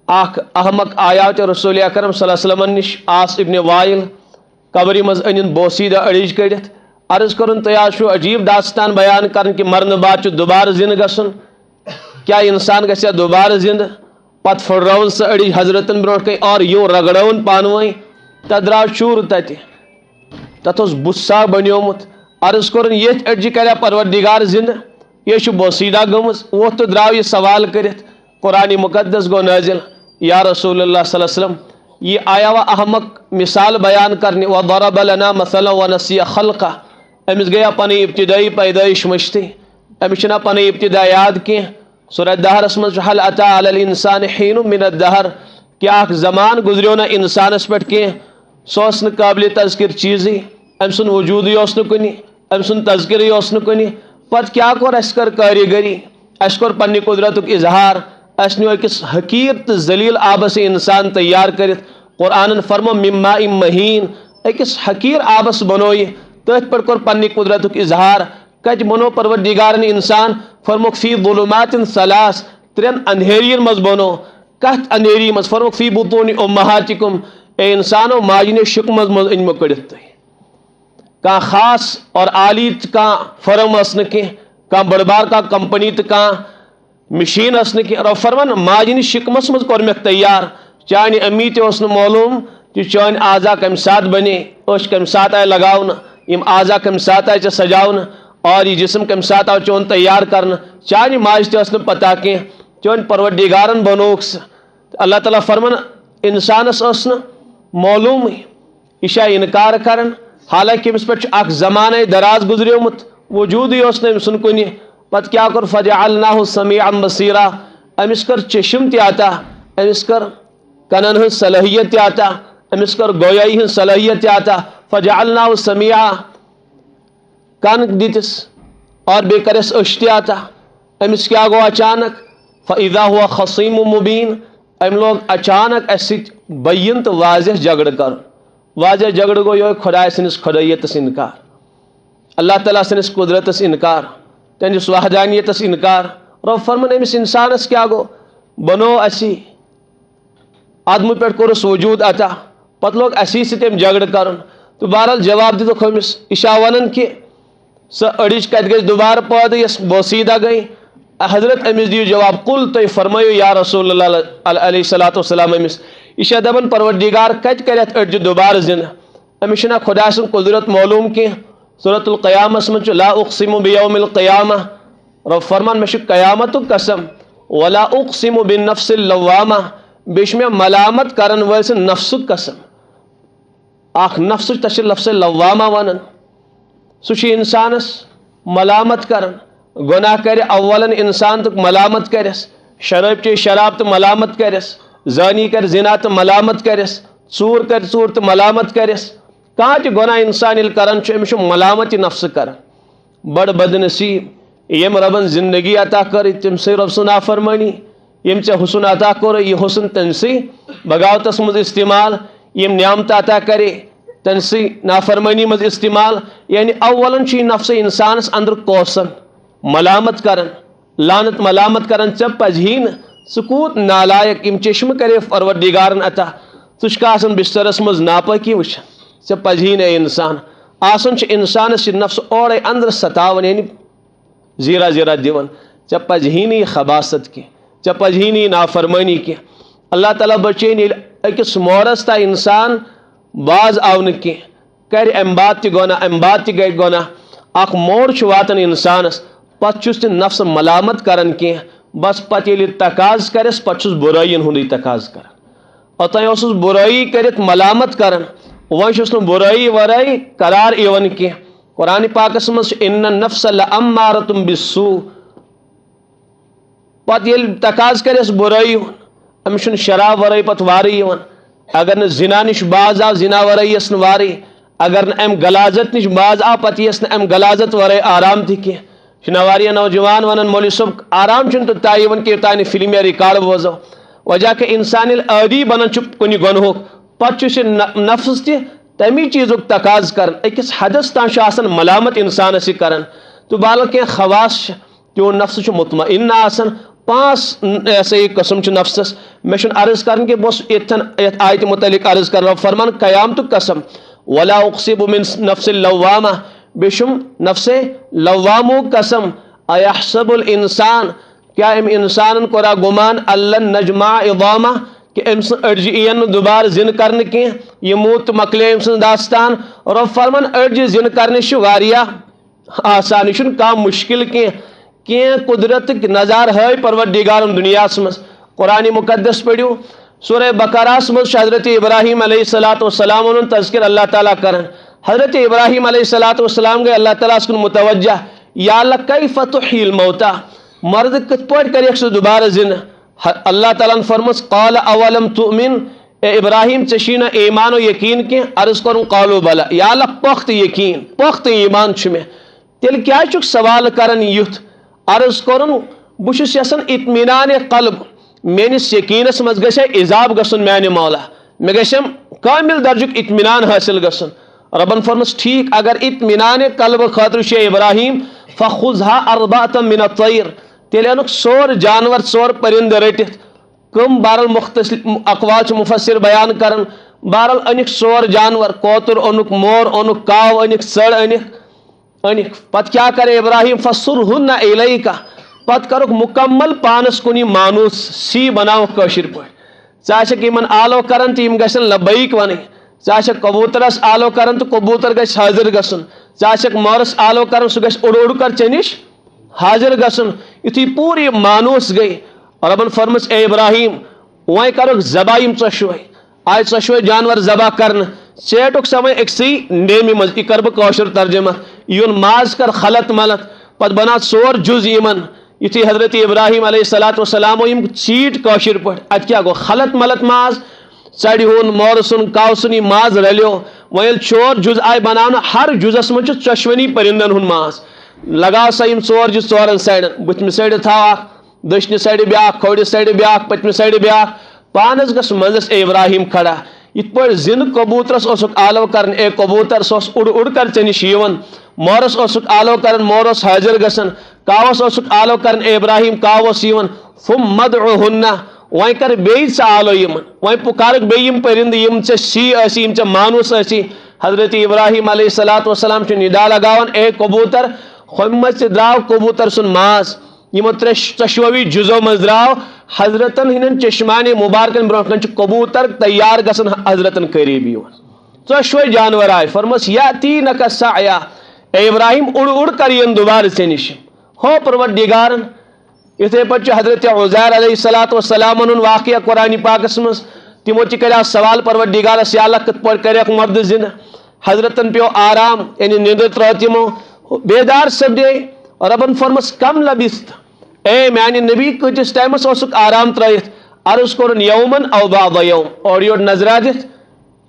اخ احمق آیات رسول اکرم صلی اللہ علیہ وسلم نش آس ابن وائل قبری مز ان بوسیدہ اڑج کڑت عرض کرن تیار عجیب داستان بیان کرن کہ مرن بعد دوبارہ زند گھن کیا انسان گھیا دوبارہ زند پتہ پھڑرون سہ اڑج حضرتن برو کن اور یوں رگڑون پانوئی تت درا شور تت بسا بنیومت عرض کرن یت اڑجہ کریا پروردگار زند یہ بوسیدہ گمز وہ تو درو یہ سوال کرت قرآن مقدس گو نازل یا رسول اللہ صلی اللہ علیہ وسلم یہ آیا و احمق مثال بیان کرنے وضرب لنا مثلا ونسی خلقہ امس گیا پنی ابتدائی پیدائش مشتی امس چھنا پنی ابتدا یاد کی سورہ دہرس مز حل اتا علی الانسان حین من الدہر کیا اخ زمان گزریو نا انسانس پہ کی سوس نا قابل تذکر چیزی ام سن وجودی اس کنی ام سن تذکری اس کنی پت کیا کور اس کر کاریگری اس کور پنی قدرت اظہار اس نیو اکس حقیر تو ذلیل آبس انسان تیار کرت قرآن فرمو مما مہین اکس حقیر آبس بنوئی تت پر کور پنی قدرت اظہار کت بنو پروردگارن انسان فرموک فی ظلمات ثلاث ترین اندھیرین مز بنو کت اندھیری مز فرموک فی بطون امہاتکم اے انسانو ماجن شک مز انمو کڑت کان خاص اور عالی کان فرم اسن کی کان بڑبار کا کمپنی تو کان مشین اسن کی اور فرمان ماجن شکمس مز کور مک تیار چانی امی تے اسن معلوم کہ چانی آزا کم ساتھ بنے اوش کم ساتھ آئے لگاؤن یم آزا کم ساتھ آئے سجاؤن اور یہ جسم کم ساتھ آئے چون تیار کرن چانی ماج تے اسن پتا کی چون پروردگارن بنوکس اللہ تعالیٰ فرمان انسانس اسن معلوم اشا انکار کرن حالانکہ امس پہ اخ زمانہ دراز گزریومت وجود ہی اس نے سن کنی پتہ کیا کر فجعلناہ سمیعا بصیرا امس کر چشم تہ عطا امس کر کنن ہن صلاحیت تہ عطا امس کر گویائی ہن صلاحیت تہ عطا فجعلناہ سمیعا کان دتس اور بے کرس اش تہ عطا امس کیا گو اچانک فاذا هو خصیم مبین ام لوگ اچانک اس بین تو واضح جھگڑ کر واضح جھگڑ گو یہ خدا سنس خدایتس انکار اللہ تعالیٰ سنس قدرتس انکار تہندس وحدانیتس انکار رب فرمان امس انسانس کیا گو بنو اسی آدم پہ کورس وجود عطا پتہ لوگ اسی ستم جھگڑ کرن تو بہرحال جواب دیتو امس اشا ونن کہ سہ اڑج کت گئی دوبارہ پید یس بوسیدہ گئی حضرت امس دیو جواب قل تو فرمایو یا رسول اللہ علیہ الصلوۃ والسلام امس اشا دپن پروردگار کت کرت اڑج دوبارہ زند امس چھنا خدا سن قدرت معلوم کی سورۃ القیامہ من لا اقسم بیوم القیامہ رب فرمان مش قیامت قسم ولا اقسم بالنفس اللوامہ بیش میں ملامت کرن ول سن نفس قسم اخ نفس تش لفظ لوامہ ونن سہ انسانس ملامت کرن گناہ کرے اولن انسان تو ملامت کرس شراب چے شراب تو ملامت کرس زانی کر زنا تو ملامت کرس ژور کر ژور تو ملامت کرس کانٛہہ تہِ گۄناہ انسان ییٚلہِ کران چھُ أمِس چھُ ملامت نفس کران بڑ بد نصیب یم ربن زندگی عطا کر تم سے رب سن نافرمانی یم ژےٚ حسن عطا کوٚر یہ حسن تنسی بغاوتس مز استعمال یم نعمت عطا کرے تنسی نافرمانی مز استعمال یعنی اولن چھ نفس انسانس اندر کوسن ملامت کرن لعنت ملامت کرن ژےٚ پزہی نہٕ ژٕ کوٗت نالائق یم چشم کرے پروردگارن عطا ژٕ چھُکھ آسان بسترس مز ناپاکی وٕچھان ژےٚ پزہی نہٕ انسان آسان چھ انسانس یہ نفس اورے اندر ستاون یعنی زیرا زیرا دِوان ژےٚ پزہی نہٕ یہِ خباست کینٛہہ ژےٚ پزہی نہٕ یہِ نافرمٲنی کینٛہہ اللہ تعالیٰ بچٲیِن ییٚلہِ أکِس مورس تام انسان باز آو نہٕ کینٛہہ کرِ امہِ بعد تہِ گۄناہ امہِ بعد تہِ گٔے گۄناہ اکھ موڑ چھُ واتان انسانس پتہٕ چھُس نہٕ نفس ملامت کران کینٛہہ بس پتہٕ ییٚلہِ تقاض کرس پتہٕ چھُس برٲیین ہُنٛدُے تقاض کران اوٚتانۍ اوسُس برٲیی کٔرِتھ ملامت کران وۄنۍ چھُس نہٕ برٲیی ورٲے قرار یِوان کینٛہہ قرآن پاکس منٛز چھُ اِنَّ النَّفْسَ لَأَمَّارَةٌ بِالسُّوءِ پتہٕ ییٚلہِ تقاض کرٮ۪س برٲیی ہُنٛد أمِس چھُنہٕ شراب ورٲے پتہٕ وارٕے یِوان اگر نہٕ زِنا نِش باز آو زِنا ورٲے یِیَس نہٕ وارٕے اگر نہٕ امہِ غلازت نِش باز آو پتہٕ یِیَس نہٕ امہِ غلازت ورٲے آرام تہِ کینٛہہ چھِنا واریاہ نوجوان ونان مولوی صٲب آرام چھُنہٕ توٚتام یِوان کہِ یوٚتانۍ نہٕ فِلم یا رِکاڈ بوزو وجہ کہ انسان ییٚلہِ عٲدی بنان چھُ کُنہِ گۄنہُک پتہٕ چھُ سُہ نفس تہِ تمی چیزُک تقاض کران أکِس حدس تام چھُ آسان ملامت انسانس یہِ کران تو بہرحال کینٛہہ خواص چھِ تِہُنٛد نفس چھُ مطمئن آسان 5 ایسے قسم نفسس میں عرض کرن کہ بس یت آیت متعلق عرض کر رب فرمان قیامت قسم ولا اقسم من نفس اللوامہ بشم نفس لوامو قسم ایحسب الانسان کیا ام انسان کورا گمان اللہ نجمع عظامہ کہ ام اڑجہ این دوبارہ زن کرنے کی یہ موت مکلے ام سن داستان رب فرمان اڑجہ زن کرنے واریاہ آسان یہ کم مشکل کی قدرت نظار ہے پروردگارن دنیا مز قرآن مقدس پڑھو سورہ بقرہ مز حضرت ابراہیم علیہ السلام تذکر اللہ تعالیٰ کرن حضرت ابراہیم علیہ السلام گئے اللہ تعالیٰ کن متوجہ یا اللہ کیف تحیی الموتى مرد کت پٲٹھۍ کریکھ سُہ دوبارہ زندہ اللہ تعالیٰ فرمس قال اولم تؤمن اے ابراہیم ژےٚ نہ ایمان و یقین کی عرض کرن قالوا بلا یا اللہ پخت یقین پخت ایمان چھ مے تیل کیا چھُکھ سوال کرن یُتھ عرض کرن بہ چھُس یژھان اطمینان قلب میٲنِس یقینس منٛز گژھِ اضافہٕ گژھُن میانہِ مولا مےٚ گژھم کامل درجُک اطمینان حٲصل گژھُن ربن فرمس ٹھیک اگر اطمینان قلب خاطر چھُ ابراہیم فخذها اربعة من الطير تیل انک سور جانور سور پرند رٹت کم بہرحال مختصر اقوال چھ مفسر بیان کرن بہرحال انک سور جانور کوتر انک مور انک کاو انک سڑ انک پت کیا کرے ابراہیم فصرہن الیکا پت کرک مکمل پانس کنی مانوس سی بناو کاشر پٲٹھۍ ژٕ آسکھ یمن آلو کرن تو یم گژھن لبیک ونٕنۍ ژٕ آسکھ کبوترس آلو کرن تو کبوتر گژھِ حاضر گژھُن ژٕ آسکھ مورس آلو کرن سُہ گژھِ اوٚڑ اوٚڑ کر ژےٚ نِش حاضر گژھُن یُتھُے پوٗرٕ یہِ مانوس گٔے ربن فرمس اے ابراہیم وۄنۍ کرُکھ ذبح یِم ژۄشوے آیہِ ژۄشوے جانور ذبح کرنہٕ ژیٹُکھ سا وۄنۍ أکسٕے نیمہِ منٛز یہِ کرٕ بہٕ کٲشُر ترجمہ یُن ماز کر خلط ملط پتہٕ بناو ژور جُز یِمن یُتھُے حضرت ابراہیم علیہ السلام یِم ژیٖٹۍ کٲشِر پٲٹھۍ اَتہِ کیٛاہ گوٚو خلط ملط ماز ژرِ ہُنٛد مورٕ سُنٛد کاو سُنٛد یہِ ماز رلیو وۄنۍ ییٚلہِ ژور جُز آیہِ بناونہٕ ہر جُزس منٛز چھُ ژۄشوٕنی پٔرِندن ہُنٛد ماز لگاو سا یِم ژور جُز ژورن سایڈن بٕتھمہِ سایڈٕ تھاو اکھ دٔچھنہِ سایڈٕ بیاکھ کھوورِ سایڈٕ بیاکھ پٔتمہِ سایڈٕ بیاکھ پانس گژھ منٛزس اے ابراہیم کھڑا یِتھ پٲٹھۍ زِنٛدٕ کبوٗترس اوسُکھ آلو کران اے کبوٗتر سُہ اوس اوٚڑ اوٚڑ کر ژےٚ نِش یِوان مورس اوسُکھ آلو کران مور اوس حٲضر گژھان کاوس اوسُکھ آلو کران اے ابراہیم کاو اوس یِوان ثم ادعوہن وۄنۍ کر بیٚیہِ ژٕ آلو یِمن وۄنۍ پُکارکھ بیٚیہِ یِم پٔرِندٕ یِم ژےٚ سی ٲسی یِم ژےٚ مانوس ٲسی حضرت ابراہیم علیہ السلام چھُ نِدا لگاوان اے کبوٗتر ہُمہِ منٛز تہِ درٛاو کبوٗتر سُنٛد ماز یِمو ژۄشوٕے جُزو منٛز درٛاو حضرتن ہٕنٛدٮ۪ن چشمانہِ مُبارکن برونٛٹھ کَنۍ چھُ کبوٗتر تیار گژھان حضرتن قریٖب یِوان ژۄشوٕے جانور آیہِ فرمس یاتینک سعیا اے ابراہیم اوٚڑ اوٚڑ کر یِن دوبارٕ ژےٚ نِش ہو پروردگارن یِتھے پٲٹھۍ چھُ حضرت عزیر علیہ السلام ہُنٛد واقعہ قرآن پاکس منٛز تِمو تہِ کریو سوال پروردگارس یا اللہ کِتھ پٲٹھۍ کریکھ مردٕ زِندٕ حضرتن پیو آرام یعنی نیندر ترٲو تِمو بیدار سپدے ربن فرمس کم لبست اے میانہِ نبی کۭتِس ٹایمس اوسُکھ آرام ترٲیِتھ عرض کوٚرُن یومن او بعض یوم اورٕ یورٕ نظرا دِتھ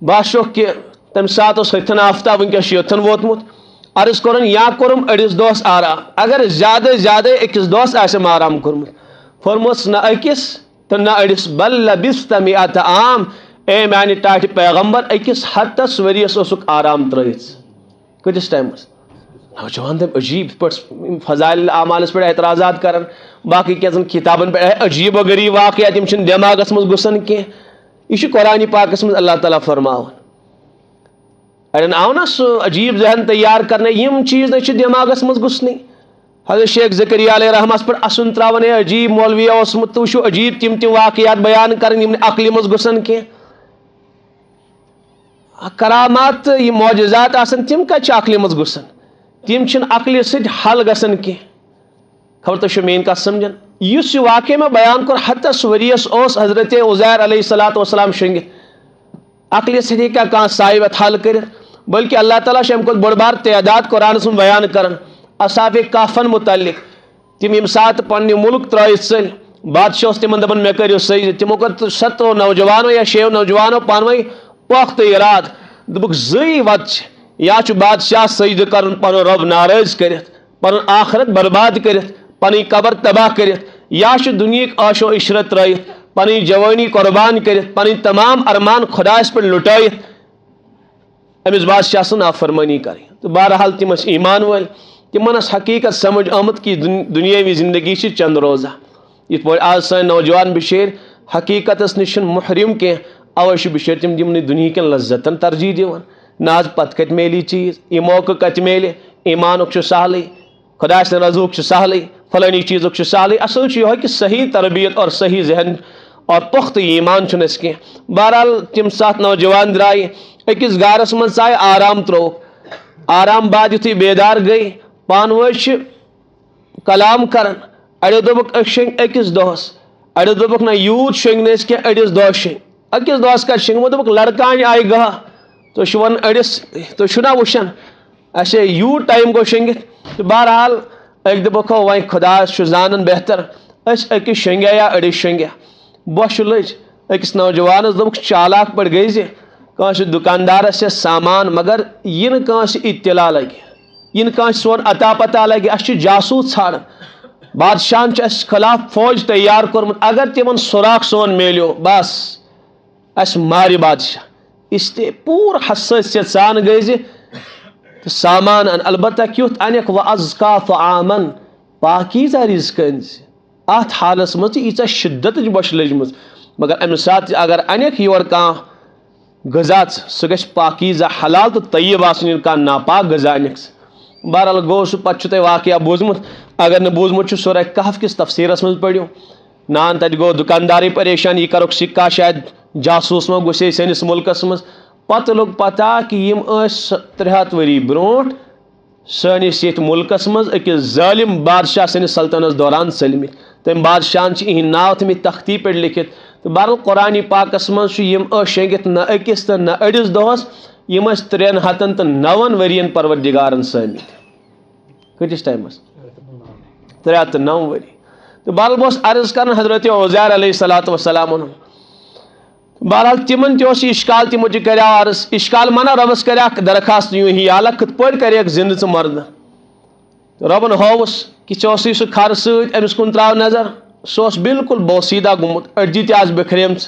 باسیوکھ کہِ تمہِ ساتہٕ اوس ہتھن آفتاب وٕنکیٚس چھُ یوٚتھن ووتمُت عرض کوٚرُن یا کوٚرُم أڑِس دۄہس آرام اگر زیادٕ زیادٕ أکِس دۄہس آسٮ۪م آرام کوٚرمُت فرموس نہ أکِس تہٕ نہ أڑِس بل لبست مئات عام اے میانہِ ٹاٹھہِ پیغمبر أکِس ہتس ؤرِیس اوسُکھ آرام ترٲیِتھ کۭتِس ٹایمس نوجوان دپ عجیب پٲٹھۍ فضائل اعمالس پٮ۪ٹھ اعتراضات کران باقٕے کینٛژن کِتابن پٮ۪ٹھ عجیب و غریٖب واقعات یِم چھِنہٕ دٮ۪ماغس منٛز گُسان کینٛہہ یہِ چھُ قرآنِ پاکس منٛز اللہ تعالیٰ فرماوان اڑٮ۪ن آو نا سُہ عجیب ذہن تیار کرنے یِم چیٖز نہ چھِ دٮ۪ماغس منٛز گُسنٕے حضرت شیخ زکریا علیہ رحمس پٮ۪ٹھ اَسُن تراوان ہے عجیب مولویا اوسمُت تہٕ وٕچھو عجیب تِم واقعات بیان کران یِم نہٕ عقلہِ منٛز گُسان کینٛہہ کرامات تہٕ یِم معجزات آسان تِم کتہِ چھِ عقلہِ منٛز گُسان تِم چھِنہٕ عقلہِ سۭتۍ حل گژھان کینٛہہ خبر تُہۍ چھِو میٲنۍ کتھ سمجھان یُس یہِ واقعہ مےٚ بیان کوٚر ہتس ؤرِیس اوس حضرت عزیر علیہ السلام شۄنٛگِتھ عقلہِ سۭتۍ ہیٚکہِ کانٛہہ صاحب اتھ حل کٔرِتھ بلکہ اللہ تعالیٰ چھُ امہِ کھۄتہٕ بٔڑ بار تعداد قرآنس منٛز بیان کران اصحاب کہفن متعلق تِم ییٚمہِ ساتہٕ پننہِ مُلک ترٲیِتھ ژٔلۍ بادشاہ اوس تِمن دپان مےٚ کٔرِو سجدٕ تِمو کٔر 7 نوجوانو یا 6 نوجوانو پانہٕ ؤنۍ پۄکھ تہٕ اِرادٕ دوٚپُکھ زٕے وتہٕ چھِ یا چھُ بادشاہ سجدٕ کرُن پنُن رۄب ناراض کٔرِتھ پنُن آخرت برباد کٔرِتھ پنٕنۍ قبر تباہ کٔرِتھ یا چھُ دُنہِکۍ عٲشو عشرت ترٲیِتھ پنٕنۍ جوٲنی قۄربان کٔرِتھ پنٕنۍ تمام ارمان خۄدایس پٮ۪ٹھ لُٹٲیِتھ أمِس بادشاہ سٕنٛز نافرمٲنی کرٕنۍ تہٕ بہرحال تِم ٲسۍ ایمان وٲلۍ تِمن ٲس حقیٖقت سمجھ آمُت کہِ دُنیٲوی زندگی چھِ چند روزہ یت پٲٹھۍ آز سٲنۍ نوجوان بِشیر حقیقتس نش محرم کی اوے بِشیر تم یمنٕے دُنہِکٮ۪ن لذتن ترجیح دِوان نہ حظ پتہٕ کتہِ میلی چیٖز یہِ موقعہٕ کتہِ میلہِ ایمانُک چھُ سہلٕے خۄداے سٕنٛدِ رضوٗک چھُ سہلٕے فلٲنی چیٖزُک چھُ سہلٕے اصل چھُ یِہوے کہِ صحیح تربیت اور صحیح ذہن اور پختہ ایمان چھُنہٕ اَسہِ کینٛہہ بہرحال تِم ساتھ نوجوان درٛایہِ أکِس گارس منٛز ژاے آرام ترٛووُکھ آرام بعد یُتھُے بیدار گٔے پانہٕ ؤنۍ چھِ کلام کران اڑیو دوٚپُکھ أسۍ شٔنگۍ أکِس دۄہس اڑیو دوٚپُکھ نہ یوٗت شٔنگۍ نہٕ أسۍ کینٛہہ أڑِس دۄہس شٔنگۍ أکِس دۄہس کتہِ شٔنگۍ وۄنۍ دوٚپُکھ لڑکانہِ آیہِ گاہ تُہۍ چھِو ونان أڑِس تُہۍ چھِو نا وٕچھان اچھا یوٗت ٹایم گوٚو شٔنگِتھ تہٕ بہرحال أکۍ دوٚپُکھ ہو وۄنۍ خۄدایس چھُ زانان بہتر أسۍ أکِس شٔنگیا یا أڑِس شٔنگیا بۄچھِ لٔج أکِس نوجوانس دوٚپُکھ چالاک پٲٹھۍ گٔے زِ کٲنٛسہِ دُکاندارس چھِ سامان مگر یہِ نہٕ کٲنٛسہِ اطلاع لگہِ یہِ نہٕ کٲنٛسہِ سون عطا پتہ لگہِ اَسہِ چھُ جاسوٗس ژھانڈان بادشاہن چھُ اَسہِ خلاف فوج تیار کوٚرمُت اگر تِمن سُراخ سون میلیو بس اَسہِ مارِ بادشاہ اس لیے پوٗرٕ حسٲسیت سان گٔے زِ تہٕ سامان ان البتہ کیُتھ انکھ وازکا طعامن پاکیٖزا رِزقہٕ أنۍ زِ اتھ حالس منٛز تہِ ییٖژاہ شِدتٕچ بۄچھِ لٔجمٕژ مگر امہِ ساتہٕ اگر انکھ یور کانٛہہ غذا سُہ گژھِ پاکیٖزا حلال تہٕ طیب آسُن ییٚلہِ کانٛہہ ناپاک غذا انکھ بہرحال گوٚو سُہ پتہٕ چھُ تۄہہِ واقعہ بوٗزمُت اگر نہٕ بوٗزمُت چھُ سورہ کہف کِس تفسیٖرس منٛز پٔرِو نان تتہِ گوٚو دُکاندارٕے پریشان یہِ کرُکھ سِکا شاید جاسوٗس ما گُسے سٲنِس مُلکس منٛز پتہٕ لوٚگ پتہ کہِ یِم ٲسۍ 300 ؤری برونٛٹھ سٲنِس ییٚتھۍ مُلکس منٛز أکِس ظٲلِم بادشاہ سٕنٛدِس سلطنتس دوران ژٔلمٕتۍ تٔمۍ بادشاہن چھِ یِہِنٛدۍ ناو تھٲمٕتۍ تختی پٮ۪ٹھ لیکھِتھ تہٕ بہرحال قرآنِ پاکس منٛز چھُ یِم ٲسۍ شٔنگِتھ نہ أکِس تہٕ نہ أڑِس دۄہس یِم ٲسۍ 309 ؤرین پروردِگارن سٲمٕتۍ کۭتِس ٹایمس 309 ؤری تہٕ بہرحال بہٕ اوسُس عرض کران حضرت عزیر علیہ الصلوٰتُ وسلامن بہرحال تِمن تہِ اوس یہِ اِشکال تِمو تہِ کریٛاو عرض اِشکال منا رۄبس کریٛاکھ درخاست یوٗں ہی حالہ کِتھ پٲٹھۍ کریکھ زِندٕ ژٕ مردٕ رۄبن ہووُس کہِ ژےٚ اوسُے سُہ کھر سۭتۍ أمِس کُن تراو نظر سُہ اوس بالکل بوسیٖدہ گوٚمُت أڈجہِ تہِ آسہٕ بِکھریمژٕ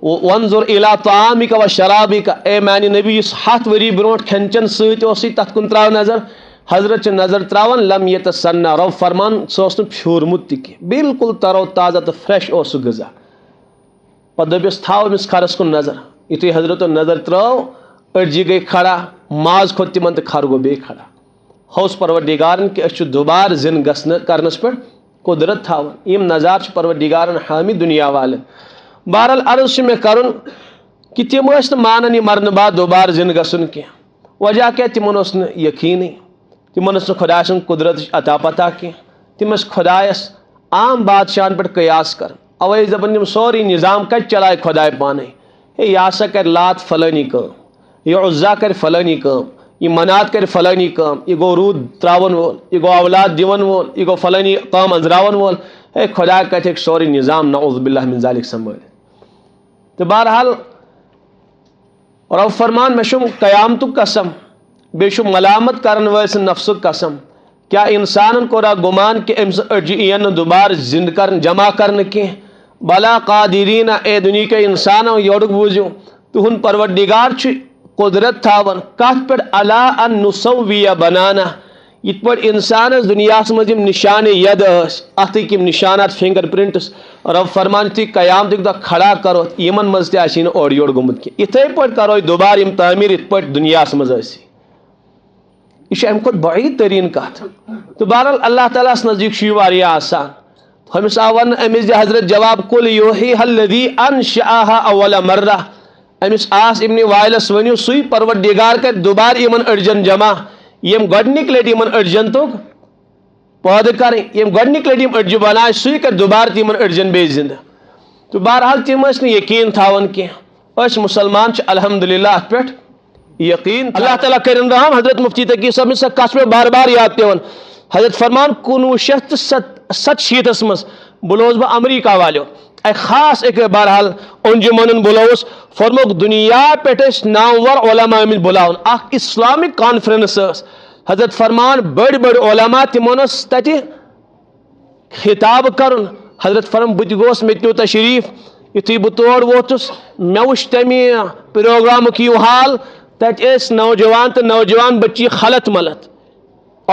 وَنظُر اِلی طعامِکَ و شرابِکَ اے میانہِ نبی یُس 100 ؤری برونٛٹھ کھٮ۪ن چٮ۪ن سۭتۍ اوسُے تتھ کُن تراو نظر حضرت چھِ نظر تراوان لم یتسنّا رۄب فرمان سُہ اوس نہٕ پھیوٗرمُت تہِ کینٛہہ بالکل ترو تازہ تہٕ فرٛیش اوس سُہ غذا پتہٕ دوٚپُس تھاو أمِس کھرس کُن نظر یُتھُے حضرتو نظر ترٲو أڈجہِ گٔے کھڑا ماز کھوٚت تِمن تہٕ کھر گوٚو بیٚیہِ کھڑا ہوس پروردِگارن کہِ أسۍ چھِ دُبارٕ زِنٛدٕ گژھنہٕ کرنس پٮ۪ٹھ قُدرت تھاوان یِم نظارٕ چھِ پروردِگارن ہٲمٕتۍ دُنیا والٮ۪ن بہرحال عرض چھُ مےٚ کرُن کہِ تِم ٲسۍ نہٕ مانان یہِ مرنہٕ بعد دُبارٕ زِنٛدٕ گژھُن کینٛہہ وجہ کیٛاہ تِمن اوس نہٕ یقیٖنٕے تِمن ٲس نہٕ خۄداے سٕنٛز قُدرتٕچ عطا پتہ کینٛہہ تِم ٲسۍ خۄدایس عام بادشاہن پٮ۪ٹھ قیاس کران اوے ٲسۍ دپان یِم سورُے نظام کتہِ چلاے خۄداے پانے ہے یہِ ہسا کرِ لات فلٲنی کٲم یہِ عُزا کرِ فلٲنی کٲم یہِ منات کرِ فلٲنی کٲم یہِ گوٚو روٗد تراون وول یہِ گوٚو اولاد دِوان وول یہِ گوٚو فلٲنی کٲم أنٛزراون وول ہے خۄدا کتہِ ہیٚکہِ سورُے نظام نعوذ باللہ من ذالک سنبھٲلِتھ تہٕ بہرحال رۄب فرمان مےٚ چھُم قیامتُک قسم بیٚیہِ چھُ ملامت کرن وٲلۍ سٕنٛدِ نفسُک قسم کیٛاہ اِنسانن کوٚرا گُمان کہِ أمۍ سٕنٛز أڈجہِ یِن نہٕ دُبارٕ زِنٛدٕ کرنہٕ جمع کرنہٕ کینٛہہ بلا قادریٖنہ اے دُنہیٖکیو اِنسانو یورُک بوٗزِو تُہُنٛد پروردِگار چھُ قُدرت تھاوان کتھ پٮ۪ٹھ علا ان نُسویہ بنانا یِتھ پٲٹھۍ انسانس دُنیاہس منٛز یِم نِشانہِ ید ٲسۍ اتھٕکۍ یِم نِشانات فِنگر پرنٹٕس رۄب فرمان یُتھُے قیامتُک دۄہ کھڑا کروتھ یِمن منٛز تہِ آسہِ نہٕ اورٕ یورٕ گوٚمُت کینٛہہ یِتھے پٲٹھۍ کرو دُبارٕ یِم تعمیٖر یِتھ پٲٹھۍ دُنیاہس منٛز ٲسی یہِ چھِ امہِ کھۄتہٕ بعیٖد تریٖن کتھ تہٕ بہرحال اللہ تعالیٰ ہس نزدیٖک چھُ یہِ واریاہ آسان ہُمِس آو وننہٕ أمِس دِ حضرت جواب کُل یوحیٖہا الذی انشأہا اول مرہ أمِس آس ابنِ وائلس ؤنِو سُے پروردِگار کرِ دُبارٕ یِمن أڈجن جمع یِم گۄڈنِکۍ لٹہِ یِمن أڈجن تُگ پٲدٕ کرٕنۍ یِم گۄڈنِکۍ لٹہِ یِم أڈجہِ بنایہِ سُے کرِ دُبارٕ تہِ یِمن أڈجن بیٚیہِ زِنٛدٕ تہٕ بہرحال تِم ٲسۍ نہٕ یقیٖن تھاوان کینٛہہ أسۍ مُسلمان چھِ الحمدُاللہ اتھ پٮ۪ٹھ یقیٖن اللہ تعالیٰ کٔرِنۍ رحم حضرت مفتی تقی صٲبنہِ سۄ کتھ مےٚ بار بار یاد پیوان حضرت فرمان 1967 منٛز بُلووُس بہٕ امریکہ والیو خاص بہرحال انجمنن بُلووُس فرموکھ دُنیا پٮ۪ٹھ ٲسۍ 9 ور علما آمٕتۍ بُلاوُن اکھ اسلامک کانفرنس ٲس حضرت فرمان بٔڑۍ بٔڑۍ علما تِمن اوس تتہِ خطاب کرُن حضرت فرمان بہٕ تہِ گوس مےٚ تہِ نیوٗ تشریٖف یُتھُے بہٕ تور ووتُس مےٚ وُچھ تمہِ پروگرامُک یہِ حال تتہِ ٲسۍ نوجوان تہٕ نوجوان بچی خلط ملت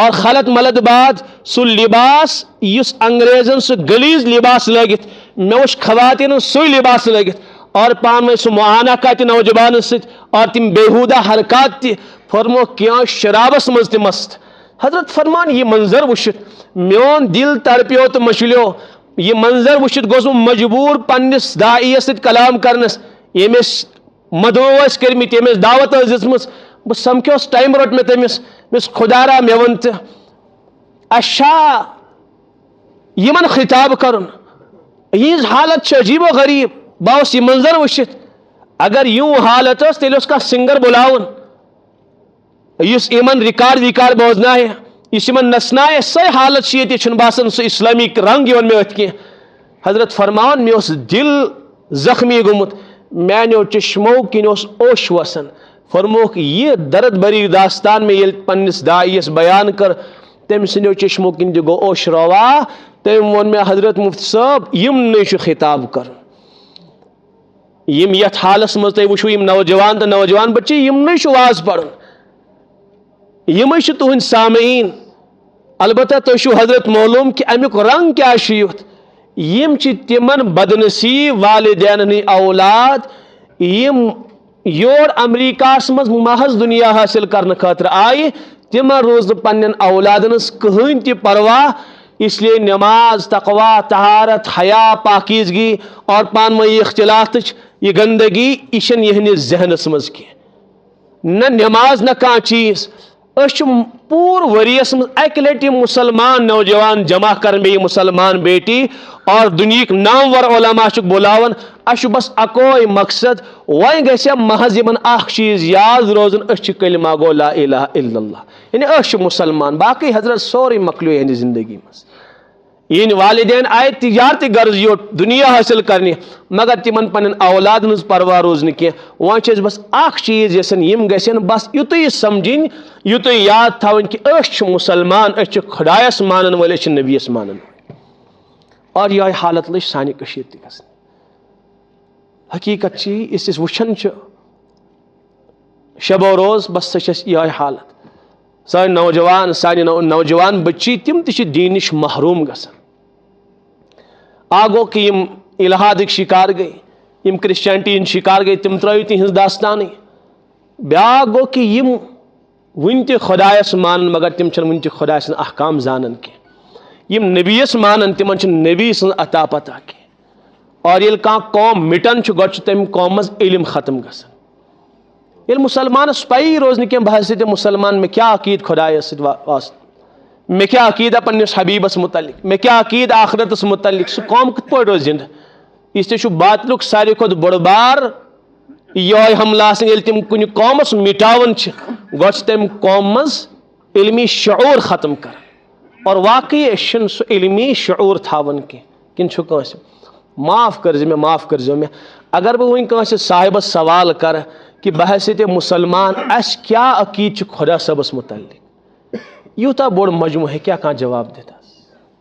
اور خلط ملت بعد سہ لباس اس انگریزن سہ گلیز لباس لگت مے وچ خواتین سہ لباس لگت اور پانوے سہ معانہ کت نوجوان ست اور تم بےحودہ حرکات تہ فرمو کیا شرابس مز تہ مست. حضرت فرمان یہ منظر وچھت میون دل تڑپیو تو مشلیو. یہ منظر وچھت گوس مجبور پنس داعیس ست کلام کرنس یمس مدعو کرمت یمس دعوت دژمژ. بہ سمکھوس ٹائم روٹ مے تمس مس خدا را مے ون تہ اچھا یمن خطاب کرن یہ حالت عجیب و غریب. باس یہ منظر وچھت اگر یوں حالت اس تیل اس کا سنگر بلاون اس یمن ریکارڈ ویکارڈ بوزنا ہے اس یمن نسنا ہے سہ حالت یہ چھن باسان سہ اسلامی رنگ یون مے ات کی. حضرت فرمان مے اس دل زخمی گومت میانو چشمو کن اس اوش وسن. فرموک یہ درد بری داستان میں یل پنس داعیس بیان کر تم سنو چشمو کن تہ گو اوش روا. تم ون میں حضرت مفتی صاحب یم نیچ خطاب کر یم یت حالس مز تھی وچھو یم نوجوان تو نوجوان بچے یم نیچ واز پڑھن یم تہند سامعین. البتہ تھی چھو حضرت معلوم کہ امیک رنگ کیا یت یم تمن بدنصیب والدین ہند اولاد یم یور امریکاس مز محض دنیا حاصل کرنے خاطر آئی تمن روز پنن اولادن کہین تہ پرواہ. اس لیے نماز تقوا طہارت حیا پاکیزگی اور پانوی اختلاط یہ گندگی یہ یہندس ذہنس مز کی نہ نماز نہ کان چیز. اس پور وریس مز اکہ لٹ مسلمان نوجوان جمع کر بی مسلمان بیٹی اور دنیک نامور علماء بلاون. اس بس اکوئی مقصد وہیں گھس محض یمن اخ چیز یاد روزن اس کلمہ گو لا الہ الا اللہ یعنی اس مسلمان. باقی حضرت سوری مکلیو یہندی زندگی مز یہ والدین آئے تجارتی غرض یوت دنیا حاصل کرنی مگر تمن پن اولاد ہز پرواہ روزن کی. وس بس اخ چیز یسن یم گھن بس یوتھ سمجھن یوتھ یاد تھون کہ اس مسلمان اس خدایس مانن ول اس نبیس مانن. اور یہ حالت لج سانہ کشیر تہ گژھن. حقیقت چی اس وچھن شب و روز بس سہ یہ حالت. سان نوجوان سانہ نوجوان بچی تم تہ دین محروم گژھن. آگو کہ یم الحادک شکار گئی یم کرسچینٹی ہند شکار گئی تم ترو تہذ داستان. بیا گو کہ یم ون تہ خدایس مانن مگر تم چھ ون تہ خدا سن احکام زانن کی. یم نبیس مانن تمن چھ نبی سن عطا پتہ کی. اور یل کان قوم مٹن چھ گۄڈٕ چھ تم قوم مز علم ختم گژھن. یل مسلمانس پی روز نہ بحثیت مسلمان میں کیا عقید خدایس واسط میں کیا عقیدہ پنس حبیبس متعلق میں کیا عقید آخرتس متعلق سہ قوم کت پہ روز زندہ. اس تہ باطلک ساروی کھت بڑ بار یہ حملہ آسان یل تم کن قومس مٹاون گۄڈٕ چھ تم قوم مز علمی شعور ختم کر. اور واقعی اس سہ علمی شعور تھاون کی کن کانس معاف کرز میں معاف کرزو میں. اگر بہ ون کانس صاحبس سوال کر کہ بحثیت مسلمان اس کیا عقید خدا صبس متعلق یوتا بوڑ مجموع ہے کیا کان جواب دیتا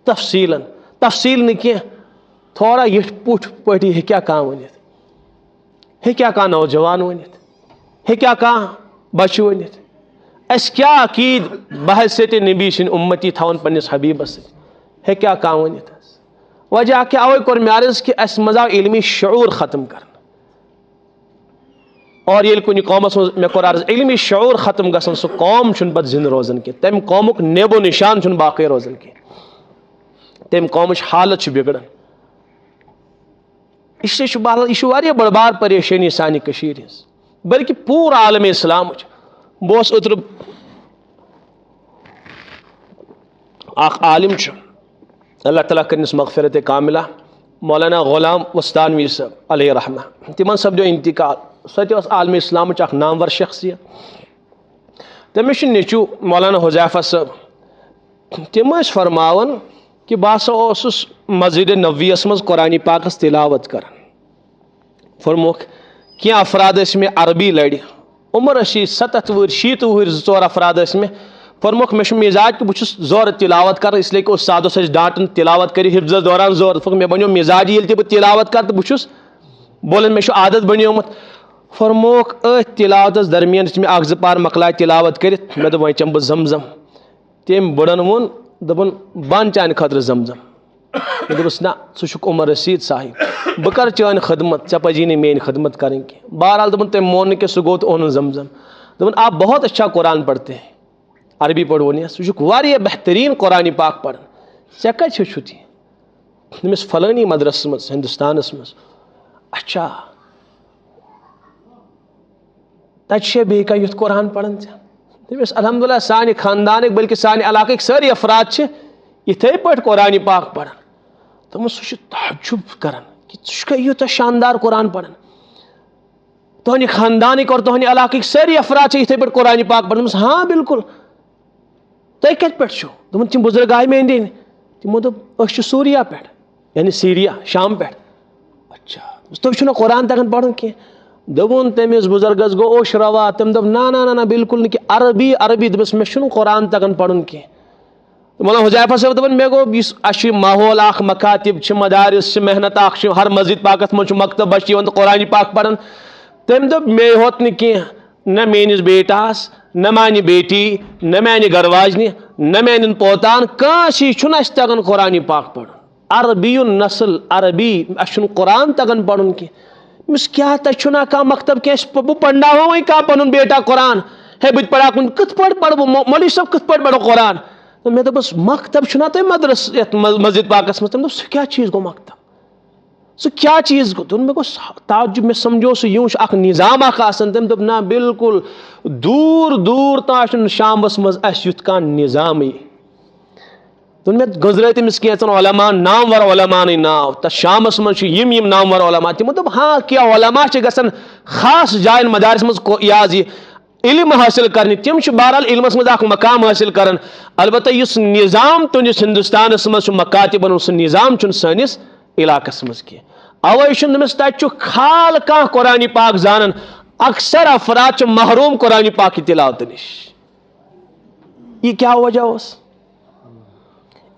تفصیل نہ کی تھوڑا یہ پوٹ پٹی ہے کیا کان ونت ہے کیا کان نوجوان ونت ہے کیا کان بچہ ونت اس کیا عقید بحثیت نبی سن امتی تھون پنس حبیبس ہے کیا کان ونت. وجہ کہ اوے کور معرض کہ اس مزا علمی شعور ختم کرنا. اور یل کن قومس میں کور عرض علمی شعور ختم گژھن سہ قوم چھ پتہ زندہ روزن کی تم قومک نیب و نشان چھ باقی روزن کی تم قومچ حالت بگڑان. اس یہ بڑ بار پریشانی سانہ کشیر ہز بلکہ پور عالم اسلام. بہس اوتر اخ عالم اللہ تعالیٰ کرنس مغفرت کاملہ مولانا غلام وستانوی صاحب علیہ رحمہ تمن سپدو انتقال. سہ عالم اسلام اخ نامور شخصیت. تمس نیچو مولانا حذیفہ صاحب تم فرماون کہ بہ ہسا مسجد نبویس مز قرآن پاکس تلاوت کر. فرموک کی افراد میں عربی لڑ عمر 70 وہر 60 وہر 2 افراد میں. فرموک مے مزاج کہ بہت زور تلاوت کر اس لیے کہ استاد ڈانٹن تلاوت کر حفظ دوران زور. مے بنو مزاج یل تہ بہ تلاوت کر تو بہس بولن مے عادت بنیومت. فرموک ات تلاوتس درمیان میں اخ 2 پار مکلائے تلاوت کرت مے دپ وۄنۍ چم بہ زمزم تم بڑن وون دپن بان چانہ خاطر زمزم دپس نا ثک عمر رشید صاحب بہ کر چان خدمت ے پزی نہیں میری خدمت کریں کی بہرحال دپن تم مون کہ سہ گو تو اون زمزم دپن آپ بہت اچھا قرآن پڑھتے ہیں عربی پڑھونی ثہ واریاہ بہترین قرآن پاک پڑھن ے کتہ ہیوچھت یہ دمس فلانی مدرسہ مز ہندوستانس مز اچھا تتہ بیٚیہِ کانٛہہ یُتھ قرآن پڑھان دپس الحمدللہ سانہ خاندانک بلکہ سانہ علاقٕکۍ سٲری افراد یتھے پٲٹھۍ قرآن پاک پڑھان دپس سہ تعجب کران کہ ژٕ یوٗتاہ شاندار قرآن پڑھان تہنٛدِ خاندانٕکۍ اور تہنٛدِ علاقٕکۍ سٲری افراد چھِ یتھے پٲٹھۍ قرآن پاک پڑھان دپس ہاں بالکل تُہۍ کتہِ پٮ۪ٹھ چھِو دپن تِم بزرگ آے مےٚ أنٛدۍ أنٛدۍ تِمو دوٚپ أسۍ چھِ سوریا پٮ۪ٹھ یعنی سیریا شام پٮ۪ٹھ اچھا تُہۍ چھُو نہٕ قرآن تگان پڑھُن کینٛہہ دپُن تٔمِس بُزرگس گوٚو اوٚش روا تٔمۍ دوٚپ نہ بالکل نہٕ کینٛہہ عربی عربی دپس مےٚ چھُنہٕ قرآن تگان پڑھُن کینٛہہ مولانا حذیفہ صٲب دپان مےٚ گوٚو یُس اَسہِ چھُ ماحول اکھ مکاتب چھِ مدارس چھِ محنت اکھ چھِ ہر مسجد پاکس منٛز چھُ مکتب بچہِ یِوان تہٕ قرآن پاک پران تٔمۍ دوٚپ مے ہوت نہٕ کینٛہہ نہ میٲنِس بیٹاہس نہ میانہِ بیٹی نہ میانہِ گرٕ واجنہِ نہ میانٮ۪ن پوتان کٲنٛسے چھُنہٕ اَسہِ تگان قرآن پاک پرُن عربی نسل عربی اَسہِ چھُنہٕ قرآن تگان پرُن کینٛہہ أمِس کیٛاہ تتہِ چھُنہ کانٛہہ مکتب کینٛہہ بہٕ پرناوہا وۄنۍ کانٛہہ پنُن بیٹا قرآن ہے بہٕ تہِ پرا کُنہِ کِتھ پٲٹھۍ پرٕ بہٕ مولوی صٲب کِتھ پٲٹھۍ پرو قرآن مےٚ دوٚپُس مکتب چھُنہ تۄہہِ مدرس یتھ مسجد پاکس منٛز تٔمۍ دوٚپ سُہ کیٛاہ چیٖز گوٚو مکتب سُہ کیٛاہ چیٖز گوٚو دوٚپُن مےٚ گوٚو تعجب مےٚ سمجھو سُہ یِم چھُ اکھ نظام اکھ آسان تٔمۍ دوٚپ نہ بالکل دوٗر دوٗر تام چھُنہٕ شامس منٛز اَسہِ یُتھ کانٛہہ نظامٕے دوٚپُن مےٚ گٔنٛزرٲے تٔمِس کینٛژن علما نامور علماہنٕے ناو تتھ شامس منٛز چھِ یِم نامور علما تِمو دوٚپ ہاں کینٛہہ علما چھِ گژھان خاص جاین مدارس منٛز یہِ حظ یہِ علم حٲصل کرنہِ تِم چھِ بہرحال علمس منٛز اکھ مقام حٲصل کران البتہ یُس نظام تُہنٛدِس ہندوستانس منٛز چھُ مکاتبن ہُنٛد سُہ نظام چھُنہٕ سٲنِس علاقس منٛز کینٛہہ اوے چھُنہٕ تٔمِس تتہِ چھُ خال کانٛہہ قرآن پاک زانان اکثر افراد چھِ محروم قرآن پاک کہِ تلاوتہٕ نِش یہِ کیٛاہ وجہ اوس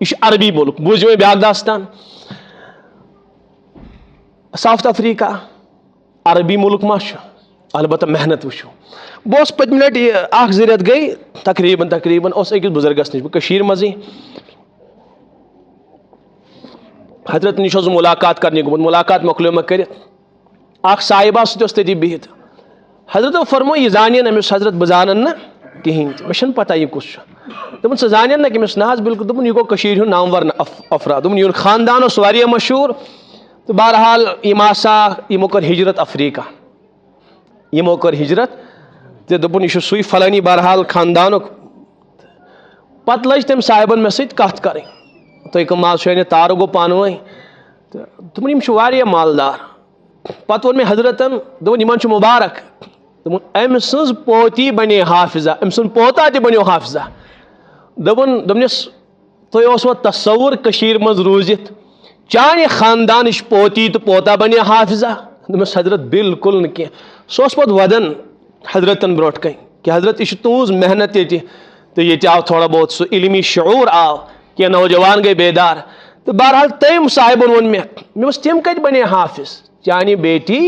یہ عربی ملک بوٗزِو وۄنۍ بیٛاکھ داستان ساؤتھ افریقہ عربی ملک ما چھُ البتہ محنت وٕچھو بہٕ اوسُس پٔتمہِ لٹہِ اکھ زٕ رٮ۪تھ گٔے تقریٖبن اوس أکِس بُزرگس نِش بہٕ کٔشیٖرِ منٛزٕے حضرت نِش اوسُس مُلاقات کرنہِ گوٚمُت مُلاقات مۄکلیو مےٚ کٔرِتھ اکھ صاحبہ سُہ تہِ اوس تٔتی بِہِتھ حضرتو فرمو یہِ زانن أمِس حضرت بہٕ زانن نہٕ کِہینۍ تہِ مےٚ چھنہٕ پتہ یہِ کُس چھُ دوٚپُن ژٕ زانن نہ أمِس نہ حظ بالکل دوٚپُن یہِ گوٚو کٔشیٖرِ ہُنٛد نامور افراد دوٚپُن یِہُنٛد خاندان اوس واریاہ مشہوٗر تہٕ بہرحال یِم آسا یِمو کٔر ہجرت افریقہ یِمو کٔر ہجرت تہٕ دوٚپُن یہِ چھُ سُے فلٲنی بہرحال خاندانُک پتہٕ لٔج تٔمۍ صاحبن مےٚ سۭتۍ کتھ کرٕنۍ تُہۍ کٕم حظ چھِو یعنی تارٕ گوٚو پانہٕ ؤنۍ تہٕ دوٚپُن یِم چھِ واریاہ مالدار پتہٕ ووٚن مےٚ حضرتن دوٚپُن یِمن چھُ مُبارک دوٚپُن أمۍ سٕنٛز پوتی بنے حافظہ أمۍ سُنٛد پوتا تہِ بنیو حافظہ دوٚپنس تۄہہِ اوسوا تصوُر کٔشیٖرِ منٛز روٗزِتھ چانہِ خاندانٕچ پوتی تہٕ پوتا بنے حافظہ دوٚپمس حضرت بالکل نہٕ کینٛہہ سُہ اوس پتہٕ ودان حضرتن برونٛٹھ کَنۍ کہ حضرت یہِ چھِ تُہنٛز محنت ییٚتہِ تہٕ ییٚتہِ آو تھوڑا بہت سُہ علمی شعوٗر آو کینٛہہ نوجوان گٔے بیدار تہٕ بہرحال تٔمۍ صاحبن ووٚن مےٚ دوٚپمس تِم کتہِ بنے حافظ چانہِ بیٹی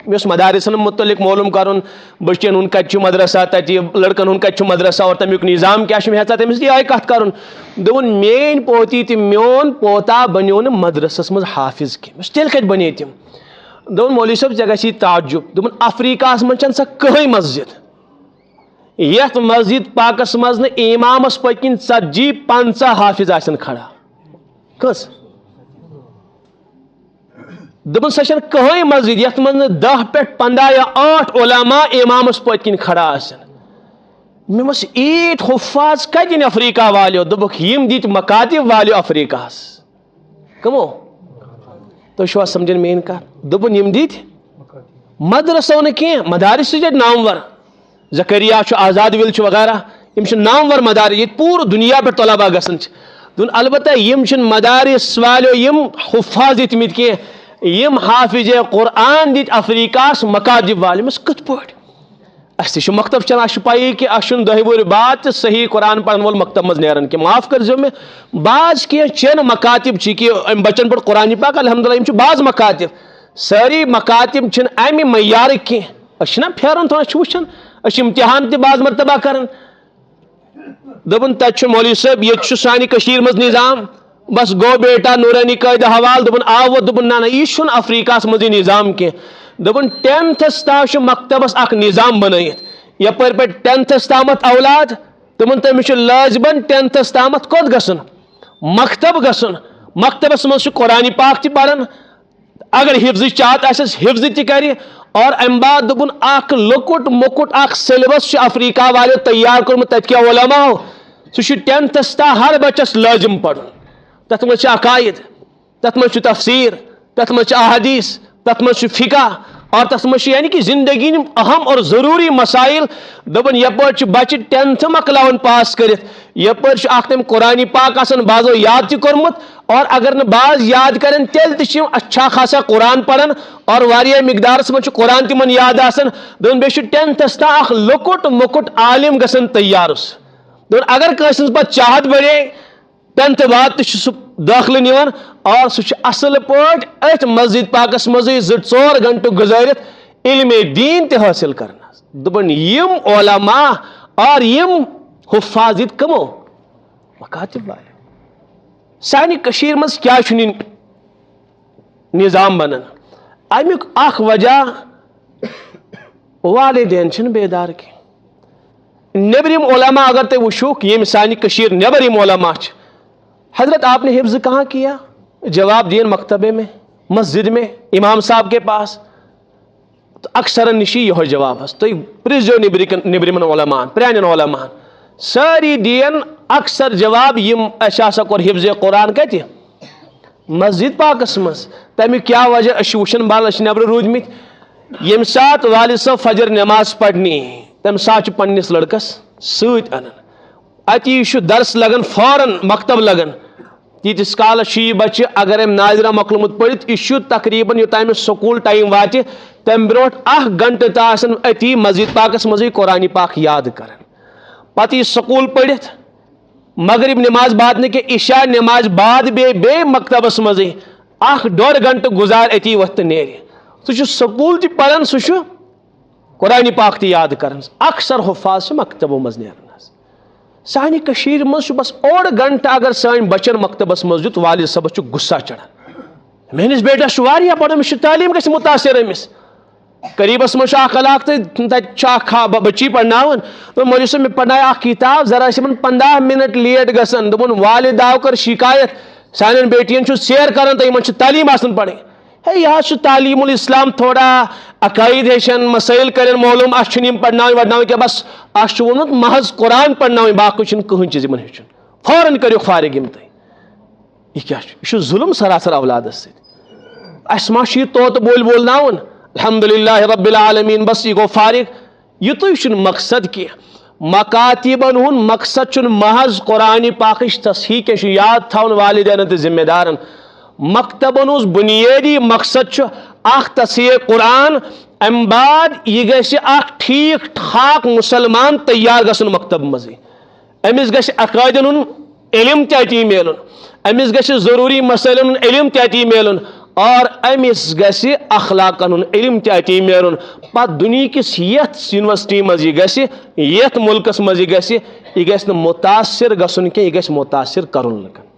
مےٚ اوس مدارسن متعلق معلوٗم کرُن بٔچین ہُنٛد کتہِ چھُ مدرسہ تتہِ لڑکن ہُنٛد کتہِ چھُ مدرسہ اور تمیُک نظام کیاہ چھُ مےٚ ہیژان تٔمِس یِہے کتھ کرُن دوٚپُن میٲنۍ پوتی تہِ میون پوتا بنیو نہٕ مدرسس منٛز حافظ کینٛہہ مےٚ تیٚلہِ کتہِ بنے تِم دوٚپُن مولوی صٲب ژےٚ گژھی تعجب دوٚپُن افریقہس منٛز چھنہٕ سۄ کٕہٕنۍ مسجد یتھ مسجد پاکس منٛز نہٕ امامس پٔتۍ کِنۍ 40-50 حافظ آسن کھڑا کٔژ دوٚپُن سۄ چھنہٕ کٕہٕنۍ مسجد یتھ منٛز نہٕ 10 پٮ۪ٹھ 15 یا 8 علما امامس پٔتۍ کِنۍ کھڑا آسن مےٚ ووٚنُس ایٖتۍ حُفاظ کتہِ أنۍ افریقہ والیو دوٚپُکھ یِم دِتۍ مکاتب والیو افریقہس کٕمو تُہۍ چھِوا سمجھان میٲنۍ کتھ دوٚپُن یِم دِتۍ مدرسو نہٕ کینٛہہ مدارس چھِ ییٚتہِ نامور زکریا چھُ آزاد وِل چھُ وغیرہ یِم چھِ نامور مدارس ییٚتہِ پوٗرٕ دُنیا پٮ۪ٹھ طلبا گژھان چھِ دوٚپُن البتہ یِم چھِنہٕ مدارس والیو یِم حُفاظ دِتمٕتۍ کینٛہہ یِم حافظ قرآن دِتۍ افریقہس مکاتب والٮ۪ن مےٚ کِتھ پٲٹھۍ اَسہِ تہِ چھُ مکتب چلان اَسہِ چھُ پَیی کہِ اَسہِ چھُنہٕ 10 وُہٕرۍ بعد تہِ صحیح قرآن پرن وول مکتب منٛز نیران کینٛہہ معاف کٔرزیٚو مےٚ بعض کینٛہہ چھِنہٕ مکاتب چھِ کہِ أمۍ بچن پٮ۪ٹھ قرآن پاک الحمدللہ یِم چھِ بعض مکاتب سٲری مکاتب چھِنہٕ اَمہِ معیارٕکۍ کینٛہہ أسۍ چھِنہ پھیران تھوڑا أسۍ چھِ وٕچھان أسۍ چھِ امتحان تہِ بعض مرتبہ کران دپن تت مولوی صاحب یہ سانہ کشیر مز نظام بس گو بیٹا نورانی قائد حوال دپن آو دپن نا یہ افریقہ مز نظام کی دپن 10تھس تام مکتبس اخ نظام بنائت یپر پہ 10تھس تامت اولاد دپن تمس لازمن 10تھس تامت کوت گژھن مکتب گژھن مکتبس مز قرآن پاک تہ پران اگر حفظ چاہت آسس حفظ تہ کر اور ام بعد دپن اخ لکٹ مکٹ اخ سلیبس افریقہ والے تیار کورمت تت کیا علماء سہ 10تھس تا ہر بچس لازم پڑھن تت مز عقائد تت مز تفسیر تت مز احادیث تت مز فقہ اور تت مز یعنی کہ زندگی اہم اور ضروری مسائل دپن یپر بچہ 10تھ مکلاون پاس کرت یپر اخ تم قرآن پاک آسان بازو یاد تہ کورمت اور اگر نہ باز یاد کرن تیل تہ اچھا خاصا قرآن پران اور واریاہ مقدارس مز قرآن تمن یاد آسان دپن بیٚیہِ چھُ 10تھس تا اخ لۄکُٹ مۄکُٹ عالم گژھن تیار دپن اگر کٲنٛسہِ پتہٕ چاہت بڑے 10تھ بعد تہ سہ داخلہ نوان اور سہ اصل پٲٹھۍ ات مسجد پاکس مزے 2-4 گھنٹہ گزارت علم دین تہ حاصل کرنا دپن یم علماء اور یم حفاظ کمو مکاتب والے سانہ کشیر مز کیا نظام بنان امیک اخ وجہ والدین چھن بیدار کی نیبرم علماء اگر تھی وچھوک یم سانہ کشیر نیبر یم علماء چھ حضرت آپ نے حفظ کہاں کیا جواب دین مکتبے میں مسجد میں امام صاحب کے پاس تو اکثر نشی یہ جواب ہے تھی پرزو نیبرمن علماء پرانن علماء ساری دین اکثر جواب یم اسا کور حفظ قرآن کت مسجد پاکس مز تمیک کیا وجہ اش وچن بال اش نبر رودمت یم سات والد صاحب فجر نماز پڑھنی تم سات پنس لڑکس ست انان اتی درس لگن فوراً مکتب لگن تیتس کالس یہ بچہ اگر ام ناظرہ مکلمت پڑھت یہ تقریباً یوتام سکول ٹائم وات تم برونٹ 1 گھنٹہ تہ اتی مسجد پاکس مزے قرآن پاک یاد کران پتہ یہ سکول پڑھت مغرب نماز بعد نہ کہ عشاء نماز بعد بے مکتبس مزے 1-1.5 گھنٹہ گزار اتی وقت نیر سہ سکول تہ پڑھان سہ قرآن پاک تہ یاد کران اکثر حفاظ مکتبوں مز نیران سانہ کشیر مز بس 1.5 گھنٹہ اگر سان بچن مکتبس مز دیت والد صاحبس غصہ چڑھان میس بیٹس واریاہ پڑھ امس تعلیم گژھِ متاثر امس قریبس مز اخ علاقہ تک بچی پڑھناون مولوی صاحب میں پڑھنائے اخ کتاب ذرا 15 منٹ لیٹ گژھان دپن والد آو کر شکایت سانن بیٹین چھ سیر کران تو یمن تعلیم آسان پڑھیں ہے یہ تعلیم الاسلام تھوڑا عقائد ہیچن مسائل کرن معلوم اچھن پڑھناویں وڑناویں کہ بس اچھ وونمت محض قرآن پڑھناویں باقی چھن کہین چیز یمن ہیچن فوراً کریو فارغ یم تھی یہ کیا یہ ظلم سراسر اولادس ست اس ما یہ توت بولناون الحمدللہ رب العالمین بس یہ گو فارغ یہ تو چھن مقصد کی مکاتبن ہن مقصد چھن محض قرآن پاکش تصحیح کے یاد تھاون والدین تہ ذمہ دارن مکتبن بنیادی مقصد اخ تصحیح قرآن ام بعد یہ گژھِ اخ ٹھیک ٹھاک مسلمان تیار گژھن مکتب مزے امس گژھِ عقائدن ہُنٛد علم تہِ اتی میلن امس گژھِ ضروری مسائلن ہُنٛد علم تہِ اتی میلن اور امس گژھِ اخلاقن ہُنٛد علم تہِ اتی میلن پتہٕ دُنہِکِس یتھ یونیورسٹی مز یہ گژھِ یتھ ملکس مز یہ گژھِ یہ گژھِ نہٕ متاثر گژھن کینٛہہ یہ گژھِ متاثر کرُن لُکن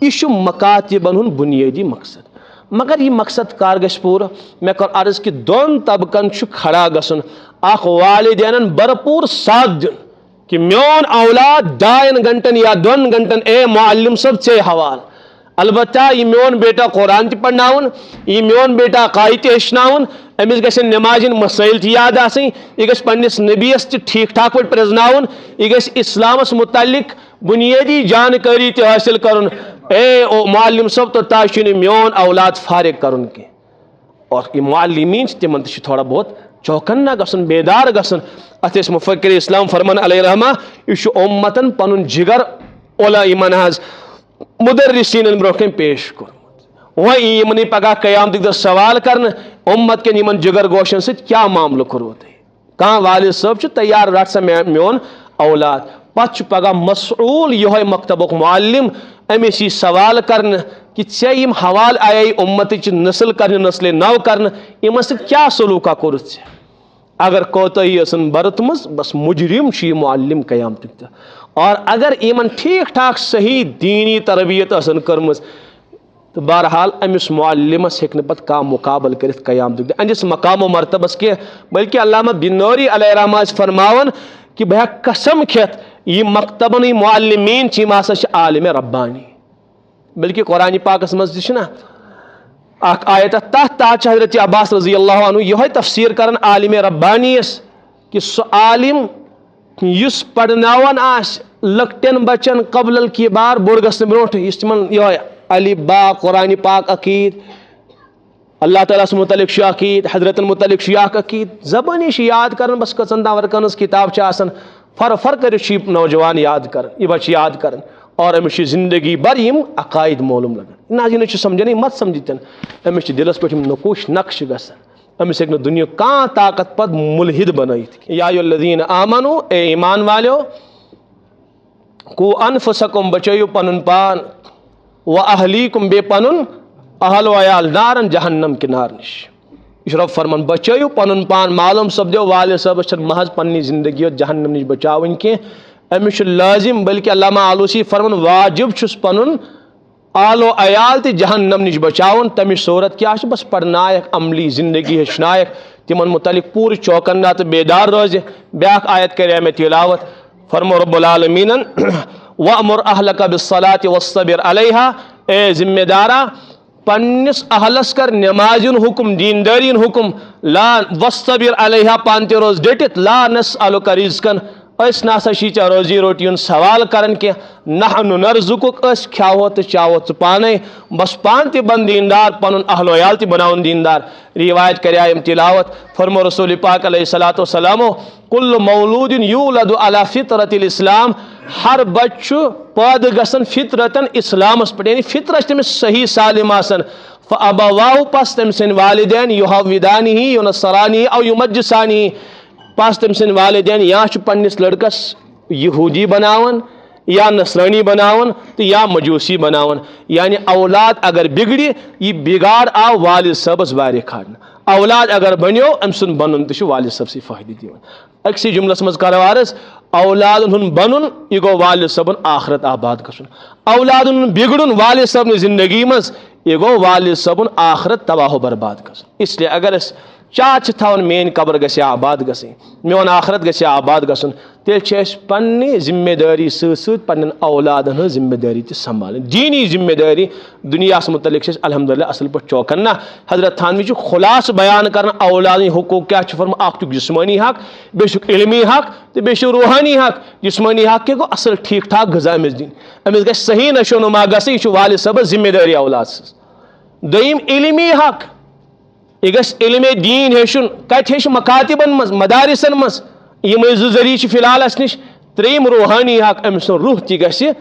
یہ مکاتبن ہُنٛد بنیادی مقصد مگر یہ مقصد کار گژھِ پوٗرٕ مےٚ کٔر عرض کہ 2 طبقن کھڑا گژھن اخ والدینن بھرپور ساتھ دن کہ میون اولاد 2 گھنٹن یا 2 گھنٹن اے معلم صاحب ژے حوال البتہ یہ میون بیٹا قرآن تہ پڑھناون یہ میون بیٹا عقائد تہ ہیچناون امس گژھن نمازن مسائل تہ یاد آسن یہ گژھِ پننس نبیس تہ ٹھیک ٹھاک پٲٹھۍ پرزناون یہ گژھِ اسلامس متعلق بنیادی جانکاری تہ حاصل کرن اے او معلم صاحب تو تہ چھُنہٕ میون اولاد فارغ کرن کی اور یہ معلمین تمن تہ تھوڑا بہت چوکنا گژھن بیدار گژھن ات مفکر اسلام فرمان علیہ رحمہ یہ امتن پن جگر اولا یمن حظ مدرسین برو کن پیش کورمت وہ یمن پگہ قیامت دہ سوال کرن امت کن یمن جگر گوشن ست کیا معاملہ کورو تھی کان والد صاحب تیار رٹ سا میون اولاد پتہ پگہ مسعول یہ مکتبک معلم امس یہ سوال کرن کہ ژے یم حوالہ آئے امت نسل کرنے نسل نو کرنے یمن ست کیا سلوکا کورت ژے اگر کوتاہی ٲسن برتمٕژ بس مجرم چھُ یہِ معلم قیامتُک تہِ اور اگر یِمن ٹھیٖک ٹھاک صحیح دیٖنی تربیت ٲسن کٔرمٕژ تو بہرحال امس معلمس ہیٚکہِ نہٕ پتہٕ کانٛہہ مقابل کٔرِتھ قیامتُک دۄہ أہنٛدِس مقام و مرتبس کینٛہہ بلکہ علامہ بن نوری علیہ رحمہ ٲسۍ فرماوان کہ بہٕ ہٮ۪کہٕ قسم کھٮ۪تھ یِم مکتبن ہٕنٛدۍ معلمین چھِ یِم ہسا چھِ عالم ربانی بلکہ قرآن پاکس منٛز تہِ چھُنہ اکھ آیت تتھ چھِ حضرت عباس رضی اللہ عنہ یہوے تفسیر کران عالم ربانی یس کہ سُہ عالم یُس پرناوان آسہِ لۄکٹٮ۪ن بچن قبل الکبار بوٚڑ گژھنہٕ برونٛٹھ یُس تِمن یہوے الف با قرآن پاک عقید اللہ تعالیٰ ہس متعلق چھُ عقید حضرتن متعلق چھُ اکھ عقید زبٲنی چھِ یاد کران بس کٔژن تام ورقن ہٕنٛز کتاب چھِ آسان فر کٔرِتھ چھُ یہِ نوجوان یاد کران یہِ بچہِ یاد کران اور أمِس چھِ زندگی بھر یِم عقاید معلوم لگان نہ یہِ چھُ سمجھان یہِ مت سمجھی تن أمِس چھِ دِلس پٮ۪ٹھ یِم نقوش نقش گژھان أمِس ہیٚکہِ نہٕ دُنیہُک کانٛہہ طاقت پتہٕ مُلحد بنٲیِتھ یا الذین آمنو اے ایمان والیو قو انفسکم بچٲیِو پنُن پان و اہلیکم بیٚیہِ پنُن اہل و عیال نارن جہنم کہِ نار نِش یہِ چھُ رۄب فرمان بچٲیِو پنُن پان معلوم سپدیو والد صٲبس چھنہٕ محض پننہِ زندگی یوت جہنم نِش بچاوٕنۍ کینٛہہ أمِس چھُ لٲزم بلکہ علامہ آلوسی فرمان واجب چھُس پنُن آل و عیال تہِ جہنم نِش بچاوُن تمِچ صوٗرت کیاہ چھِ بس پرنایکھ عملی زندگی ہیٚچھنایکھ تِمن متعلق پوٗرٕ چوکنا تہٕ بیدار روزِ بیاکھ آیت کرے مےٚ تلاوت فرمو رب العالمیٖنن وَأْمُرْ أَهْلَكَ بِالصَّلَاةِ وَاصْطَبِرْ عَلَيْهَا اے ذمہ دارا پننس اہلس کر نمازِ ہُنٛد حکم دیندٲری ہُنٛد حکم لا وَاصْطَبِرْ عَلَيْهَا پانہٕ تہِ روز ڈٔٹِتھ لا نَسْأَلُكَ رِزْقًا أسۍ نسا چھِ ژےٚ روزی روٹی ہُنٛد سوال کران کینٛہہ نحن نرزقُک أسۍ کھٮ۪وہو تہٕ چاوہو ژٕ پانے بس پانہٕ تہِ بن دیندار پنُن اہل و عیال تہِ بناوُن دیندار روایت کرے أمۍ تلاوت فرمو رسول پاک علیہ الصلوۃ والسلام کُلُّ مولوٗدٍ یوٗلَدُ علی فطرت الاسلام ہر بچہ چھُ پٲدٕ گژھان فطرتن اسلامس پٮ۪ٹھ یعنی فطرت چھِ تٔمِس صحیح سالم آسان فابواہُ پس تٔمۍ سٕنٛدۍ والدین یُحوِدانِہی یُنصرانِہی او یُمجِسانِہی پس تٔمۍ سٕنٛدۍ والدین یا چھُ پننس لڑکس یہوٗدی بناوان یا نصرانی بناوان تہٕ یا مجوٗسی بناوان یعنی اولاد اگر بگڑِ یہِ بگاڑ آو والد صٲبس واریاہ کھالنہٕ اولاد اگر بنیو أمۍ سُنٛد بنُن تہِ چھُ والد صٲبسٕے فٲیدٕ دِوان أکسٕے جملس منٛز کرو عرض اولادن ہُنٛد بنُن یہِ گوٚو والد صٲبن آخرت آباد گژھُن اولادن ہُنٛد بگڑُن والد صٲبنہِ زندگی منٛز یہِ گوٚو والد صٲبُن آخرت تباہ و برباد گژھُن اس لیے اگر أسۍ چاہت چھِ تھاوان میٲنۍ قبر گژھِ ہا آباد گژھٕنۍ میون آخرت گژھِ ہا آباد گژھُن تیٚلہِ چھِ أسۍ پننہِ ذمہ دٲری سۭتۍ سۭتۍ پننٮ۪ن اولادن ہٕنٛز ذمہ دٲری تہِ سنبھالٕنۍ دیٖنی ذمہ دٲری دُنیاہس متعلق چھِ أسۍ الحمدللہ اصل پٲٹھۍ چوکنا حضرت تھانوی چھُ خُلاصہٕ بیان کران اولادٕنۍ حقوٗق کیاہ چھُ فرمومُت اکھ چھُکھ جسمٲنی حق بیٚیہِ چھُکھ علمی حق تہٕ بیٚیہِ چھُ روحانی حق جسمٲنی حق کیاہ گوٚو اصل ٹھیٖک ٹھاک غذا أمِس دِنۍ أمِس گژھِ صحیح نشو نما گژھٕنۍ یہِ چھُ والد صٲبس ذمہ دٲری اولاد سٕنٛز دوٚیِم علمی حق یہِ گژھِ علمِ دیٖن ہیٚچھُن کتہِ ہیٚچھِ مکاتبن منٛز مدارسن منٛز یِمے زٕ ذٔریعہٕ چھِ فِلحال اسہِ نِش ترٛیٚیِم روحانی حق أمۍ سُنٛد روح تہِ گژھِ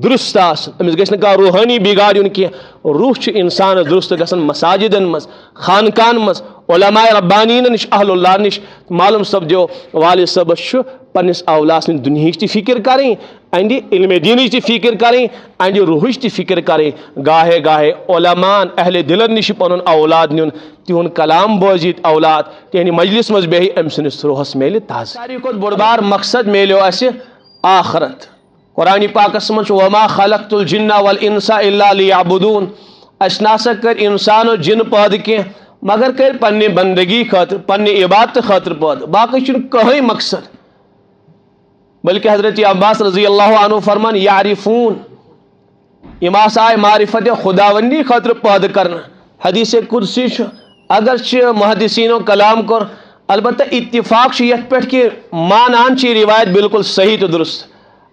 درست آسُن أمِس گژھِ نہٕ کانٛہہ روحانی بِگاڑ یُن کینٛہہ روح چھُ انسانس درست گژھان مساجدن منٛز خانقاہن منٛز علماء ربانیٖنن نِش اہل اللہ نِش معلوم سپدیو والد صٲبس چھُ پننس اولاد سٕنٛدِ دُنہِچ تہِ فکر کرٕنۍ اہنٛدِ علمِ دیٖنٕچ تہِ فکر کرٕنۍ اہنٛدِ روحٕچ تہِ فکر کرٕنۍ گاہے گاہے علماءن اہلِ دِلن نِش پنُن اولاد نیُن تِہُنٛد کلام بوزِتھ اولاد تِہنٛدِ مجلس منٛز بیٚہہِ أمۍ سٕنٛدِس روحس میلہِ تازٕ ساروی کھۄتہٕ بوٚڑ بار مقصد میلیو اسہِ آخرت قرآن پاکس منٛز چھُ وما خلقت الجن والانس الا لیعبدون اسہِ نسا کٔرۍ انسان و جن پٲدٕ کینٛہہ مگر کٔرۍ پننہِ بندگی خٲطرٕ پننہِ عبادتہٕ خٲطرٕ پٲدٕ باقٕے چھُنہٕ کٕہٕنۍ مقصد بلکہ حضرت عباس رضی اللہ عنہ فرمان یعرفون یِم ہسا آیہِ معرفت خداوندی خٲطرٕ پٲدٕ کرنہٕ حدیث قدسی چھُ اگرچہِ محدثیٖنو کلام کوٚر البتہ اتفاق چھُ یتھ پٮ۪ٹھ کہِ مانان چھِ یہِ روایت بالکل صحیح تہٕ درست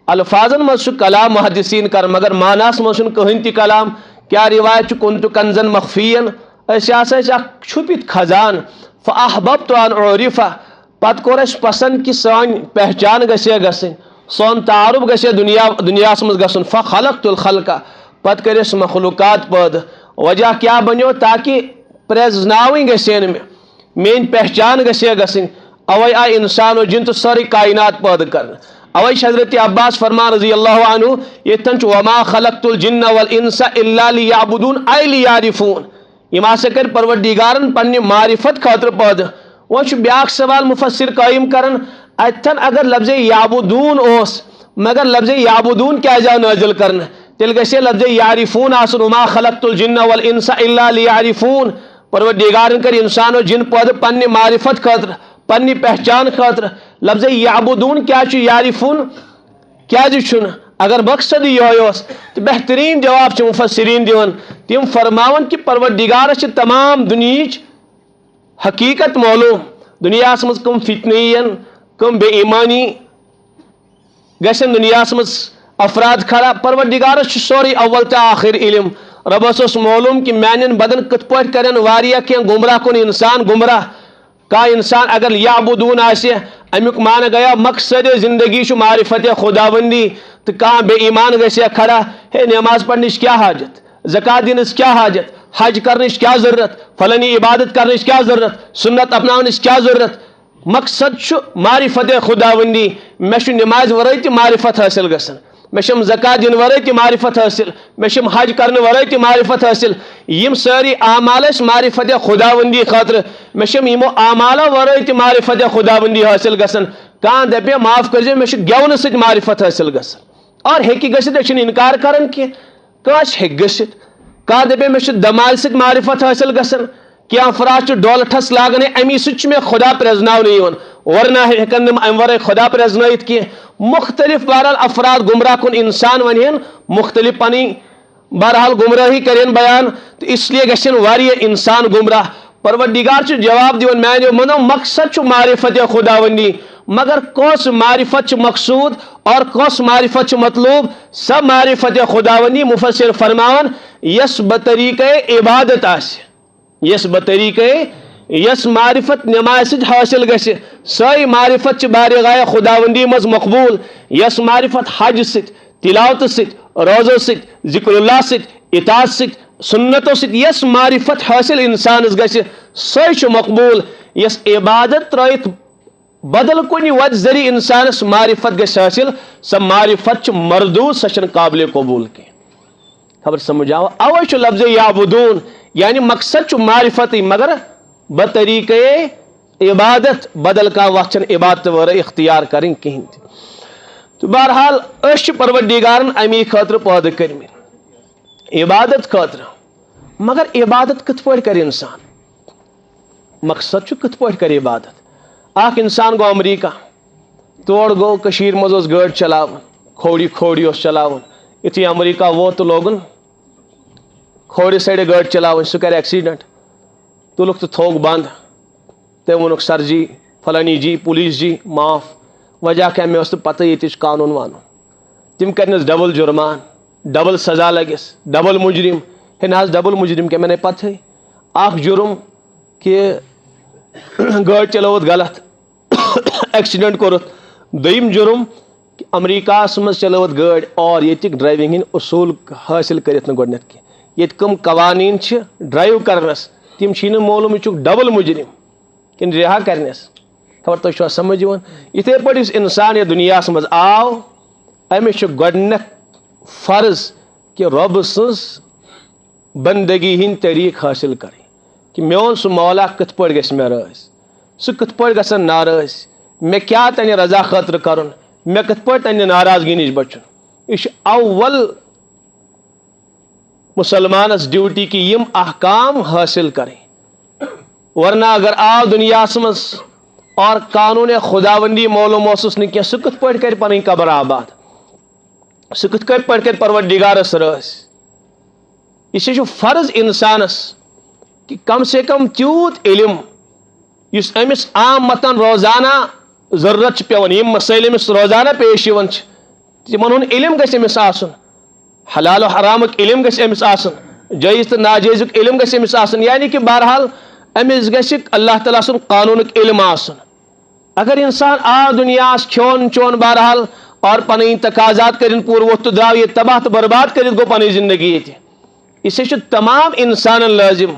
الفاظن منٛز چھُ کلام محدثیٖن کران مگر ماناہس منٛز چھُنہٕ کٕہٕنۍ تہِ کلام کیاہ روایت چھُ کُنتُ کنزن مخفیین أسۍ ہسا ٲسۍ اکھ چھُپِتھ خزان فاحببت ان اعرف پتہٕ کوٚر اسہِ پسنٛد کہِ سٲنۍ پہچان گژھِ ہا گژھٕنۍ سون تعارُف گژھِ ہا دُنیاہس منٛز گژھُن فخلقت الخلقہ پتہٕ کٔرۍ اسہِ مخلوقات پٲدٕ وجہ کیاہ بنیو تاکہِ پرٛزناوٕنۍ گژھِ ہا نہٕ میٲنۍ پہچان گژھِ ہا گژھٕنۍ اوے آیہِ انسان و جن تہٕ سٲرٕے کائنات پٲدٕ کرنہٕ اوے چھِ حضرت عباس فرمان رضی اللہ عنہ ییٚتٮ۪ن چھُ وما خلقت الجن والانس الا لیعبدون اے لیعرفون یِم ہسا کٔرۍ پروردگارن پننہِ معرفت خٲطرٕ پٲدٕ وہ بیاکھ سوال مفسر قائم کرن اتن اگر لفظ یعبدون اوس مگر لفظ یعبدون کیا جا نازل کرنا تیل گژھِ لفظ یعرفون آسن وما خلقت الجن والانس الا لیعرفون پروردگارن کر انسان و جن پودٕ پننہِ معرفت خاطر پننہِ پہچان خاطر لفظ یعبدون کیا چھُ یعرفون کیا چھُنہٕ اگر مقصد یہ تو بہترین جواب مفسرین دیون تم فرماون کہ پروردگارس تمام دنیچ حقیقت معلوم دنیا مز کم فتنین کم بے ایمانی گھن دنیا مز افراد کھڑا پروردگارس سوری اول تو آخر علم ربس معلوم کہ میان بدن کت پہ کرن واریاہ کی گمراہ کن انسان گمراہ کا انسان اگر یعبدون آسہ امیک مان گیا مقصد زندگی چھ معرفت خداوندی تو کان بے ایمان گھیا کھڑا ہے نماز پڑھنچ کیا حاجت زکات دینس کیا حاجت حج کرنچ کیا ضرورت فلانی عبادت کرنچ کیا ضرورت سنت اپناونچ کیا ضرورت مقصد چھ معرفت خداوندی مے چھ نماز ورٲے تہ معرفت حاصل گژھان مے چھم زکات دین ورٲے تہ معرفت حاصل مے چھم حج کرنے ورٲے تہ معرفت حاصل یم ساری اعمال معرفت خداوندی خاطر مے چھم یمو اعمالو ورٲے تہ معرفت خداوندی حاصل گژھان کان دپے معاف کرزِ مے چھ گیونہٕ سۭتۍ معرفت حاصل گژھان اور ہیٚکہِ گٔژھِتھ أسۍ چھِنہٕ انکار کران کینٛہہ کٲنٛسہِ ہیٚکہِ گٔژھِتھ کانٛہہ دپے مے چھ دمالہِ سۭتۍ معرفت حاصل گژھان کینٛہہ افراد چھِ ڈول ٹھس لاگان امی سۭتۍ چھُ مےٚ خدا پرٛزناونہٕ یِوان ورنہ ہیٚکن نہٕ امہِ ورٲے خدا پرٛزنٲیِتھ کینٛہہ مختلف بہرحال افراد گمراہ کُن انسان ونہن مختلف پنٕنۍ بہرحال گمراہی کرن بیان تو اس لیے گژھن واریاہ انسان گمراہ پروردگار چھُ جواب دِوان میانیو منو مقصد چھُ معرفت خداوندی مگر کس معرفت مقصود اور کس معرفت مطلوب سب معرفت خداوندی مفسر فرماون یس بطریقہ عبادت یس بطریقہ یس معرفت نماز سۭتۍ حاصل گژھِ سۄے معرفت چھِ بارگاہ خداوندی مز مقبول یس معرفت حج سۭتۍ تلاوت سۭتۍ روزو سۭتۍ ذکر اللہ سۭتۍ اطاعت سۭتۍ سنتو سۭتۍ یس معرفت حاصل انسانس گژھِ سۄے چھِ مقبول یس عبادت ترٲیِتھ بدل کُنہِ وتہِ ذریعہ انسانس معرفت گژھِ حاصل سۄ معرفت چھِ مردود سۄ چھنہٕ قابل قبول کینٛہہ خبر سمجھ آو اوے چھُ لفظ یعبدون یعنی مقصد چھُ معرفت مگر بطریقہ عبادت بدل کانٛہہ وتھ چھنہٕ عبادت ورٲے اختیار کرٕنۍ کِہینۍ تہِ تو بہرحال أسۍ چھِ پروردگارن امی خٲطرٕ پٲدٕ کٔرمٕتۍ عبادت خٲطرٕ مگر عبادت کِتھ پٲٹھۍ کرِ انسان مقصد چھُ کِتھ پٲٹھۍ کرِ عبادت اکھ انسان گوٚو امریکہ تور گوٚو کٔشیٖرِ منٛز اوس گٲڑۍ چلاوان کھوڑی اوس چلاوان یُتھُے امریکہ ووت تہٕ لوگُن کھوڑِ سایڈٕ گٲڑۍ چلاوٕنۍ سُہ کرِ ایکسیڈنٹ تُلُکھ تہٕ تھوٚوُکھ بنٛد تٔمۍ ووٚنُکھ سر جی فلانی جی پولیس جی معاف وجہ کیٛاہ مےٚ ٲس نہٕ پتہ ییٚتِچ قانوٗن وانوٗن تِم کرنَس ڈبل جُرمان ڈبل سزا لگٮ۪س ڈبل مجرم ہے نہ حظ ڈبل مجرم کیٛاہ مےٚ نے پتہ اکھ جُرم کہ گٲڑۍ چلٲوٕتھ غلط ایکسیڈنٹ کوٚرُتھ دوٚیِم جُرم کہ امریکہس منٛز چلٲوٕتھ گٲڑۍ اور ییٚتِکۍ ڈرایوِنٛگ ہٕنٛدۍ اصوٗل حٲصِل کٔرِتھ نہٕ گۄڈنٮ۪تھ کینٛہہ ییٚتہِ کٕم قوانیٖن چھِ ڈرایو کرنس تِم چھی نہٕ معلوٗم یہِ چھُکھ ڈبل مجرم کِنہٕ رِہا کرنس خبر تۄہہِ چھُوا سمجھ یِوان یِتھے پٲٹھۍ یُس انسان یتھ دُنیاہس منٛز آو أمِس چھُ گۄڈنٮ۪تھ فرض کہ رۄبہٕ سٕنٛز بندگی ہٕنٛدۍ طریٖقہٕ حٲصِل کرٕنۍ کہ میون سُہ مولا کِتھ پٲٹھۍ گژھِ مےٚ رٲضۍ سُہ کِتھ پٲٹھۍ گژھن ناراض مےٚ کیٛاہ تَنہِ رضا خٲطرٕ کرُن مےٚ کِتھ پٲٹھۍ تَنہِ ناراضگی نِش بچُن یہِ چھُ اول مسلمانس ڈیوٹی کہ یم احکام حٲصِل کرٕنۍ ورنہ اگر آو دُنیاہس منٛز اور قانوٗن خداوندی معلوٗم اوسُس نہٕ کینٛہہ سُہ کِتھ پٲٹھۍ کرِ پنٕنۍ قبر آباد سُہ کِتھ پٲٹھۍ کرِ پروردگارس رٲضۍ یہِ چھُ فرض انسانس کہ کم سے کم تیوٗت علم یُس أمِس عام متن روزانہ ضروٗرت چھِ پیٚوان یِم مسٲیل أمِس روزانہ پیش یِوان چھِ تِمن ہُنٛد علم گژھِ أمِس آسُن حلال و حرامُک علم گژھِ أمِس آسُن جٲیز تہٕ ناجٲیزُک علم گژھِ أمِس آسُن یعنی کہ بہرحال أمِس گژھِ اللہ تعالیٰ سُنٛد قانوٗنُک علم آسُن اگر انسان آو دُنیاہس کھیوٚن چوٚن بہرحال اور پنٕنۍ تقاضات کٔرِنۍ پوٗرٕ ووٚتھ تہٕ درٛاو ییٚتہِ تباہ تہٕ برباد کٔرِتھ گوٚو پنٕنۍ زندگی ییٚتہِ اسے چھُ تمام انسانن لٲزم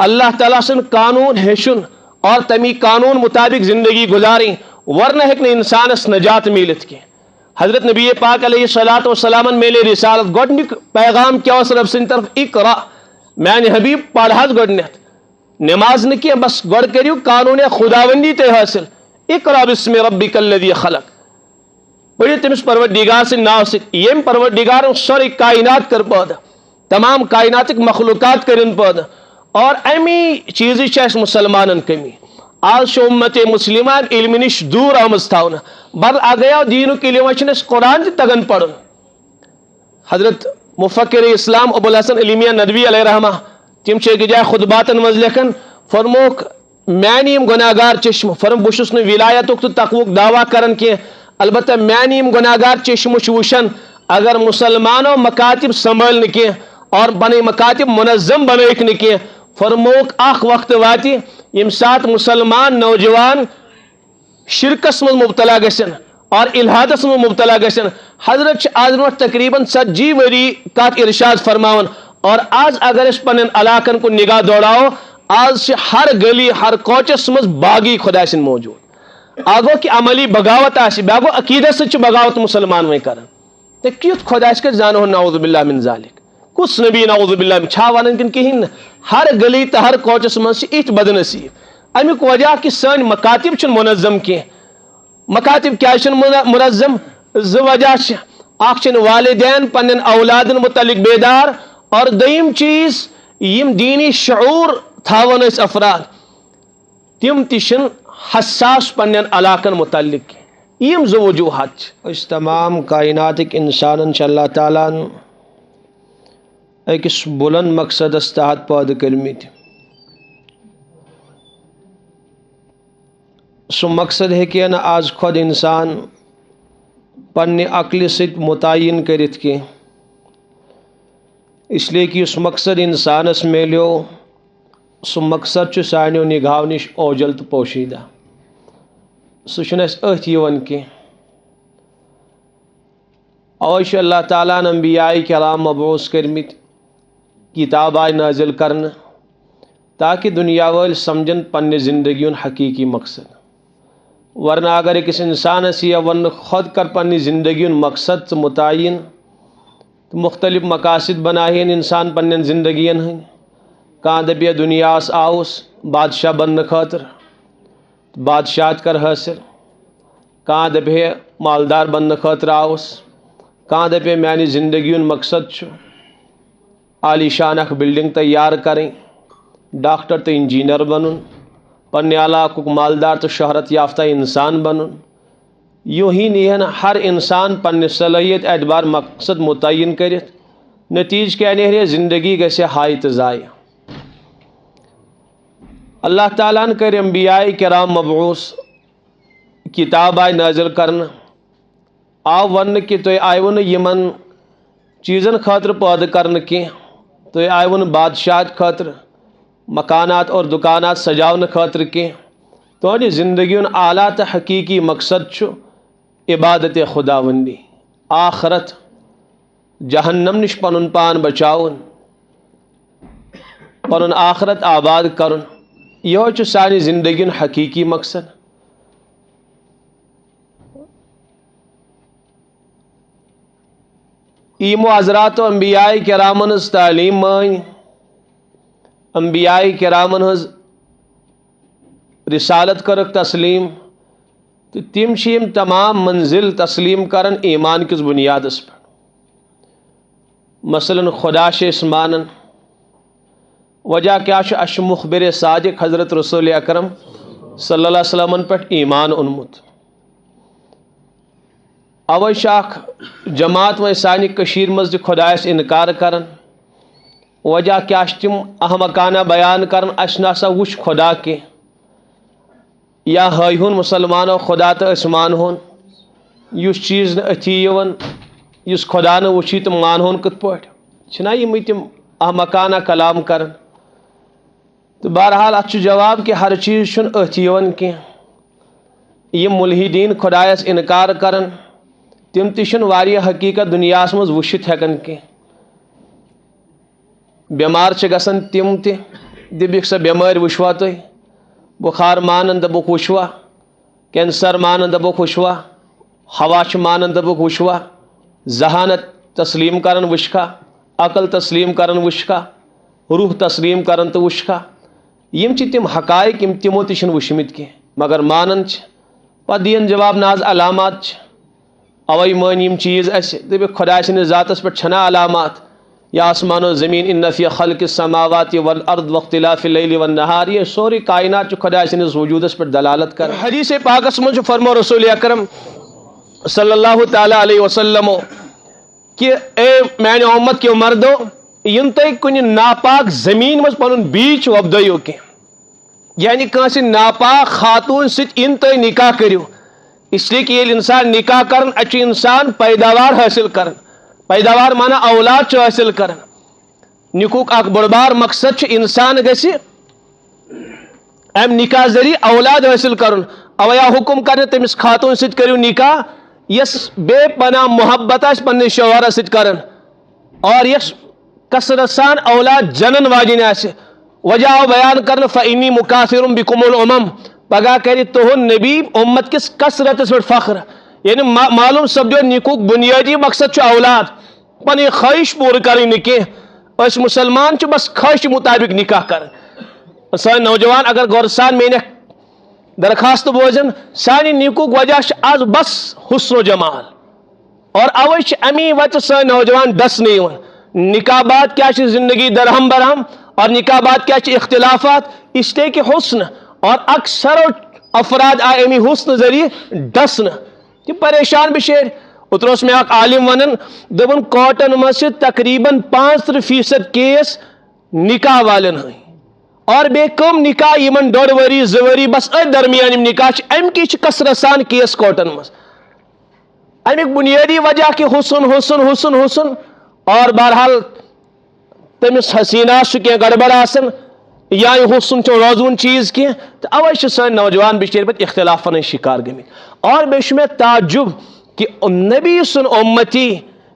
اللہ تعالیٰ سُنٛد قانوٗن ہیٚچھُن اور تمی قانوٗن مطابق زندگی گزارٕنۍ ورنہ ہیٚکہِ نہٕ انسانس نجات میٖلِتھ کینٛہہ حضرت نبی پاک علیہ الصلوۃ والسلامن میلے رسالت گۄڈنیُک پیغام کیٛاہ اوس رب سٕنٛدِ طرف اقرا میانہِ حبیٖب پر حظ گۄڈنٮ۪تھ نماز نہ بس گۄڈٕ کٔرِو قانوٗنِ خُداوندی تہِ حٲصِل اقرا بسم ربک الذی خلق پٔرِو تٔمِس پروردگار سٕنٛدۍ ناو سۭتۍ ییٚمۍ پروردگارن سورُے کائنات کٔر پٲدٕ تمام کائناتٕکۍ مخلوقات کٔرِن پٲدٕ اور امی چیٖزٕچ چھِ اَسہِ مُسلمانن کٔمی آز چھُ اُمت مُسلِمان علمہِ نِش دوٗر آمٕژ تھاونہٕ بل اگیو دیٖنُک علم وۄنۍ چھُنہٕ اَسہِ قرآن تہِ تگان پرُن حضرت مفکر اسلام ابو الحسن علیمیہ ندوی علیہ رحمہ تم چھِ أکِس جایہِ خطباتن منٛز لیکھان فرموکھ میانہِ یِم گۄناہگار چشمہٕ فرم بہٕ چھُس نہٕ ولایتُک تہٕ تقوُک دعویٰ کران کینٛہہ البتہ میانہِ یِم گۄناہگار چشمہٕ چھِ وٕچھان اگر مسلمانو مکاتب سنبھٲلۍ نہٕ کینٛہہ اور پنٕنۍ مکاتب منظم بنٲیِکھ نہٕ کینٛہہ فرموکھ اکھ وقت واتہِ ییٚمہِ ساتہٕ مسلمان نوجوان شرکس منٛز مبتلا گژھن اور الحادس منٛز مبتلا گژھن حضرت چھِ آز برونٛٹھ تقریباً 40 ؤری کتھ ارشاد فرماوان اور آز اگر أسۍ پننٮ۪ن علاقن کُن نگاہ دوڑاوو آز چھِ ہر گلی ہر کوچس منٛز باغی خۄداے سٕنٛدۍ موجوٗد اکھ گوٚو کہِ عملی بغاوت آسہِ بیٛاکھ گوٚو عقیٖدس سۭتۍ چھِ بغاوت مُسلمان وۄنۍ کران تہٕ کیُتھ خۄدا أسۍ کتہِ زانہون نعوذ باللہ من ذالک کُس نبی نعوذ باللہ چھا ونان کِنہٕ کِہیٖنۍ نہٕ ہر گلی تہٕ ہر کوچس منٛز چھِ یِتھۍ بدنصیٖب امیُک وجہ کہِ سٲنۍ مکاتب چھِنہٕ منظم کینٛہہ مکاتب کیازِ چھِنہٕ منظم زٕ وجہ چھِ اکھ چھِنہٕ والدین پننٮ۪ن اولادن متعلق بیدار اور دوٚیِم چیٖز یِم دیٖنی شعوٗر تھاوان ٲسۍ افراد تِم تہِ چھِنہٕ حساس پننٮ۪ن علاقن متعلق کینٛہہ یِم زٕ وجوٗہات چھِ أسۍ تمام کائناتٕکۍ اِنسانن چھِ اللہ تعالیٰ ہن أکِس بُلند مقصدس تحت پٲدٕ کٔرمٕتۍ سُہ مقصد ہیٚکہِ نہٕ آز خۄد اِنسان پننہِ عقلہِ سۭتۍ متعین کٔرِتھ کینٛہہ اس لیے کہ یُس مقصد اِنسانس میلیو سُہ مقصد چھُ سانیو نگاہو نِش اوجل تہٕ پوشیدہ سُہ چھُنہٕ اَسہِ أتھۍ یِوان کینٛہہ اوے چھُ اللہ تعالیٰ ہن انبیاء کرام مبعوث کٔرمٕتۍ کتاب آیہِ نٲزِل کرنہٕ تاکہِ دُنیا وٲلۍ سمجھن پننہِ زندگی ہُنٛد حقیٖقی مقصد ورنہ اگر أکِس انسانس یہِ وننہٕ خۄد کر پننہِ زندگی ہُنٛد مقصد ژٕ متعین تہٕ مختلف مقاصد بناہن انسان پننٮ۪ن زندگین ہٕنٛدۍ کانٛہہ دپہِ دُنیاہس آوُس بادشاہ بننہٕ خٲطرٕ بادشاہت کر حٲصِل کانٛہہ دپہِ ہے مالدار بننہٕ خٲطرٕ آوُس کانٛہہ دپہِ میانہِ زندگی ہُنٛد مقصد چھُ عالی شان اکھ بلڈنگ تیار کرٕنۍ ڈاکٹر تہٕ انجیٖنر بنُن پننہِ علاقُک مالدار تہٕ شہرت یافتہ انسان بنُن یوں ہی نیہن ہر انسان پننہِ صلٲحیت اعتبار مقصد متعین کٔرِتھ نتیٖجہٕ کیٛاہ نیرِ زندگی گژھِ ہایہِ تہٕ ضایہِ اللہ تعالیٰ ہن کٔرۍ انبیاء کرام مبعوث کتاب آیہِ نٲزِل کرنہٕ آو وننہٕ کہِ تُہۍ آیوٕ نہٕ یِمن چیٖزن خٲطرٕ پٲدٕ کرنہٕ کینٛہہ تُہۍ آیوٕ نہٕ بادشاہت خٲطرٕ مکانات اور دُکانات سجاونہٕ خٲطرٕ کینٛہہ تُہنٛدِ زندگی ہُنٛد اعلیٰ تہٕ حقیٖقی مقصد چھُ عبادت خُداوندی آخرت جہنم نِش پنُن پان بچاوُن پنُن آخرت آباد کرُن یِہوے چھُ سانہِ زندگی ہُنٛد حقیٖقی مقصد یِمو حضراتو انبیاء کرامن ہٕنٛز تعلیٖم مٲنۍ انبیاء کرامن ہٕنٛز رسالت کٔرٕکھ تسلیٖم تہٕ تِم چھِ یِم تمام منزل تسلیٖم کران ایمان کِس بُنیادس پٮ۪ٹھ مثلاً خۄدا چھِ أسۍ مانان وجہ کیٛاہ چھُ اَسہِ چھُ مُخبِرِ صادق حضرت رسول اکرم صلی اللہ علیہ وسلمن پٮ۪ٹھ ایمان اوٚنمُت اوے چھِ اکھ جماعت وۄنۍ سانہِ کٔشیٖرِ منٛز تہِ خۄدایس انکار کران وجہ کیٛاہ چھِ تِم احمقانہ بیان کران اَسہِ نہ سا وٕچھ خۄدا کینٛہہ یا ہٲیہُن مُسلمانو خۄدا تہٕ أسۍ مانہون یُس چیٖز نہٕ أتھی یِوان یُس خۄدا نہٕ وٕچھی تہٕ مانہون کِتھ پٲٹھۍ چھِنہ یِمٕے تِم احمقانہ کلام کران تہٕ بہرحال اتھ چھُ جواب کہِ ہر چیٖز چھُنہٕ أتھۍ یِوان کینٛہہ یِم مُلحدیٖن خۄدایس انکار کران تِم تہِ چھِنہٕ واریاہ حقیٖقت دُنیاہس منٛز وٕچھِتھ ہٮ۪کان کینٛہہ بٮ۪مار چھِ گژھان تِم تہِ دِپِکھ سۄ بٮ۪مٲرۍ وٕچھوا تُہۍ بُخار مانان دپُکھ وٕچھوا کینسر مانان دپُکھ وٕچھوا ہوا چھِ مانان دپُکھ وٕچھوا ذہانت تسلیٖم کران وٕچھکھا عقل تسلیٖم کران وٕچھکھا روح تسلیٖم کران تہٕ وٕچھکھا یم چھ تم حقائق یم تمو تشن وشمت کی مگر مانن چھ پتہ دین جواب ناز علامات چھ اوے مان یم چیز اس دپ خدا سن ذاتس پہ چھنا علامات یا آسمان و زمین ان فی خلق السماوات والارض واختلاف اللیل والنہار یہ سوری کائنات چھ خدا سن وجودس پہ دلالت کر حدیث پاکس من فرمو رسول اکرم صلی اللہ تعالی علیہ وسلم کہ اے میانہ امت کے مردو ین تہ کن ناپاک زمین مز پن بیچ وبدیو کی یعنی کانس ناپاک خاتون ست ان تہ نکاح کریو اس لیے کہ یہ انسان نکاح کرن اچھ انسان پیداوار حاصل کرن پیداوار مانا اولاد حاصل کرن نکوک اک بڑبار مقصد انسان گسی ام نکاح ذریعہ اولاد حاصل کرن اویا حکم کرنے تمس خاتون ست کریو نکاح یس بے پناہ محبت آس پنہ شوہر ست کرن اور یس کثرت سان اولاد جنن واجن آس وجہ بیان کرن فانی مکافر بکم الامم پگہ کر تہن نبی امت کس کثرتس پہ فخر یعنی معلوم سپدو نکوک بنیادی مقصد اولاد پنہ خواہش پور کریں کی اس مسلمان بس خواہش مطابق نکاح کر سان نوجوان اگر غور سان میں درخواست بوزن سانی نکوک وجہ آج بس حسن و جمال اور اوے امی وجہ سان نوجوان ڈس نہیں نکاح بعد کیا زندگی درہم برہم اور نکاح بعد کیا اختلافات اس لیے کہ حسن اور اکثر افراد آئے امی حسن ذریعہ ڈسن کہ پریشان بشیر اتروس میں اک عالم ونن دبن کوٹن مس تقریباً 50% کیس نکاح والن ہیں اور بے کم نکاح یمن 1.5 ؤری 2 ؤری بس درمیان نکاح ام کی کثرت سان کیس کوٹن مس امیک بنیادی وجہ کہ حسن حسن حسن حسن اور بہرحال تمس حسینہ سہ کی گڑبڑ آسن یا حسن چھ روزون چیز کی تو اوے سن نوجوان بچر پہ اختلافن شکار گمت اور بیش میں تعجب کہ نبی سن امتی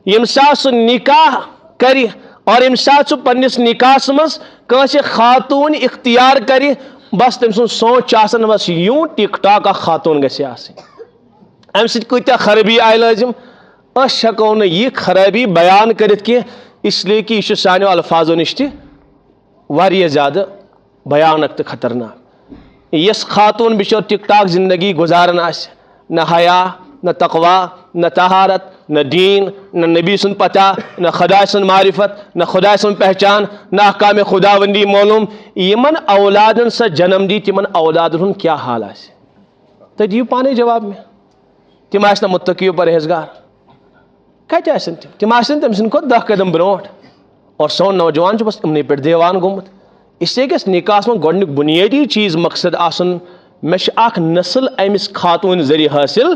یم سات سہ نکاح کری اور یم سات سہ پنس نکاح مز کنس خاتون اختیار کری بس تم سن سوچ آسن بس یوں ٹک ٹاک خاتون گژھِ آسٕنۍ ام سۭتۍ کۭتیاہ خرابی آئی لازم اس ہیکو نہٕ یہ خرابی بیان کرت کی اس لیے کہ یہ سانیو الفاظو نش تہ واریاہ زیادہ بیانک تو خطرناک یس خاتون بچور ٹک ٹاک زندگی گزارن آس نہ حیا نہ تقوا نہ طہارت نہ دین نہ نبی سن پتہ نہ خدا سن معرفت نہ خدا سن پہچان نہ احکام خداوندی معلوم یمن اولادن سا جنم دی تمن اولادن ہن کیا حال آس تو دیو پانے جواب میں تم آسن متقی و پرہیزگار کتہ آسن تم آسن تم سن کھت 10 قدم برونٹ اور سون نوجوان بس امنے پہ دیوان گومت اس لیے گھس نکاح من گۄڈنیُک بنیادی چیز مقصد آسن مے اخ نسل امس خاتون ذریعہ حاصل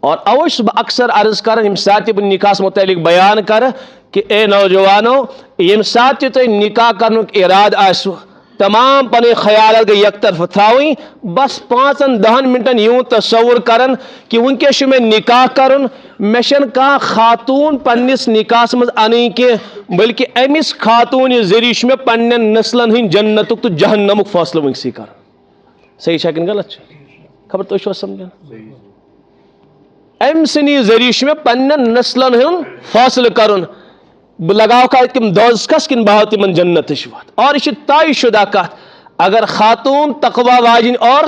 اور اوے بہ اکثر عرض کران یم سات بہ نکاح متعلق بیان کر کہ اے نوجوانو یم سات تہ نکاح کرنک اراد آسو تمام پنے خیالات گئی یک طرف تھاویں بس 5-10 منٹن یوں تصور کرن کہ ونکس میں نکاح کرن مشن کا خاتون پنس نکاح مز ان کی بلکہ امس خاتون ذریعہ میں پنن نسلن ہند جنتک تو جہنمک فاصلہ ونکسی کر صحیح ہے کہ غلط خبر تو چھو سمجھن ام سنی ذریعہ میں پنن نسلن ہند فاصلہ کرن لگاو کا تم دوز کس کن بہت تمن جنت شوات اور یہ طے شدہ کت اگر خاتون تقوی واجن اور